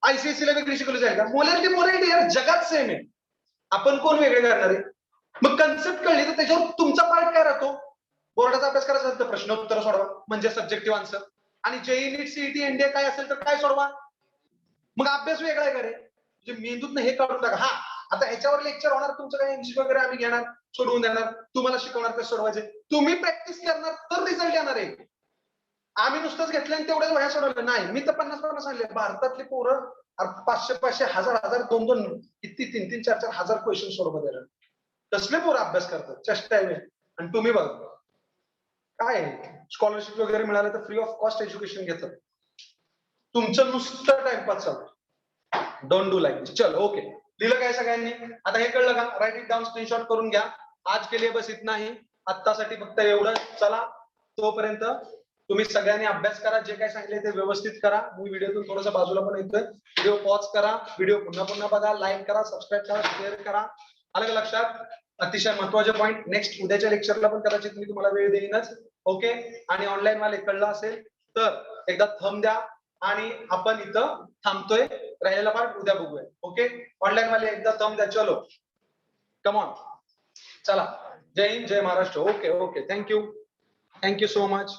S1: ICSE ला वेगळी शिकवली जाईल का मोलॅरिटी यार जगात सेम आहे. आपण कोण वेगळे करणार आहे. मग कन्सेप्ट कळली तर त्याच्यावर तुमचा पार्ट काय राहतो बोर्डाचा अभ्यास करायचा असेल तर प्रश्न उत्तर सोडवा म्हणजे सब्जेक्टिव्ह आन्सर आणि जेई नीट CET NDA काय असेल तर काय सोडवा. मग अभ्यास वेगळा आहे का रे म्हणजे मेंदूत हे काढून टाका. हा आता ह्याच्यावर लेक्चर होणार तुमचं काही MCQ वगैरे आम्ही घेणार सोडवून देणार तुम्हाला शिकवणार ते सोडवायचे तुम्ही प्रॅक्टिस करणार तर रिझल्ट येणार आहे. आम्ही नुसतंच घेतलं आणि तेवढ्याच वह्या सोडवलं नाही. मी तर 50 सांगले भारतातली पोरं 500 1000 2 किती 3 4 हजार क्वेश्चन सोडवत येणार कसले पोरं अभ्यास करतात चेष्टा आहे. आणि तुम्ही बघा काय स्कॉलरशिप वगैरे मिळालं तर फ्री ऑफ कॉस्ट एज्युकेशन घेतात तुमचं नुसतं टाइमपास चालू डोंट डू लाईक दिस. चल ओके लिहिलं काय सगळ्यांनी आता हे कळलं का राईट इट डाऊन स्क्रीनशॉट करून घ्या. आज के लिए बस इतना ही आत्तासाठी फक्त एवढं. चला तोपर्यंत तुम्ही सगळ्यांनी अभ्यास करा जे काय सांगितले ते व्यवस्थित करा. मी व्हिडिओतून थोडंसं बाजूला पण येतोय व्हिडिओ पॉज करा व्हिडिओ पुन्हा बघा लाईक करा सबस्क्राईब करा शेअर करा. आलं का लक्षात. अतिशय महत्वाचे पॉईंट नेक्स्ट उद्याच्या लेक्चरला पण कदाचित मी तुम्हाला वेळ देईनच. ओके आणि ऑनलाईन वाले कळलं असेल तर एकदा थंब द्या आणि आपण इथं थांबतोय राहिलेला पार्ट उद्या बघूया. ओके ऑनलाईन वाले एकदा थंब द्या. चलो कम ऑन चला जय हिंद जय Maharashtra. Okay thank you so much.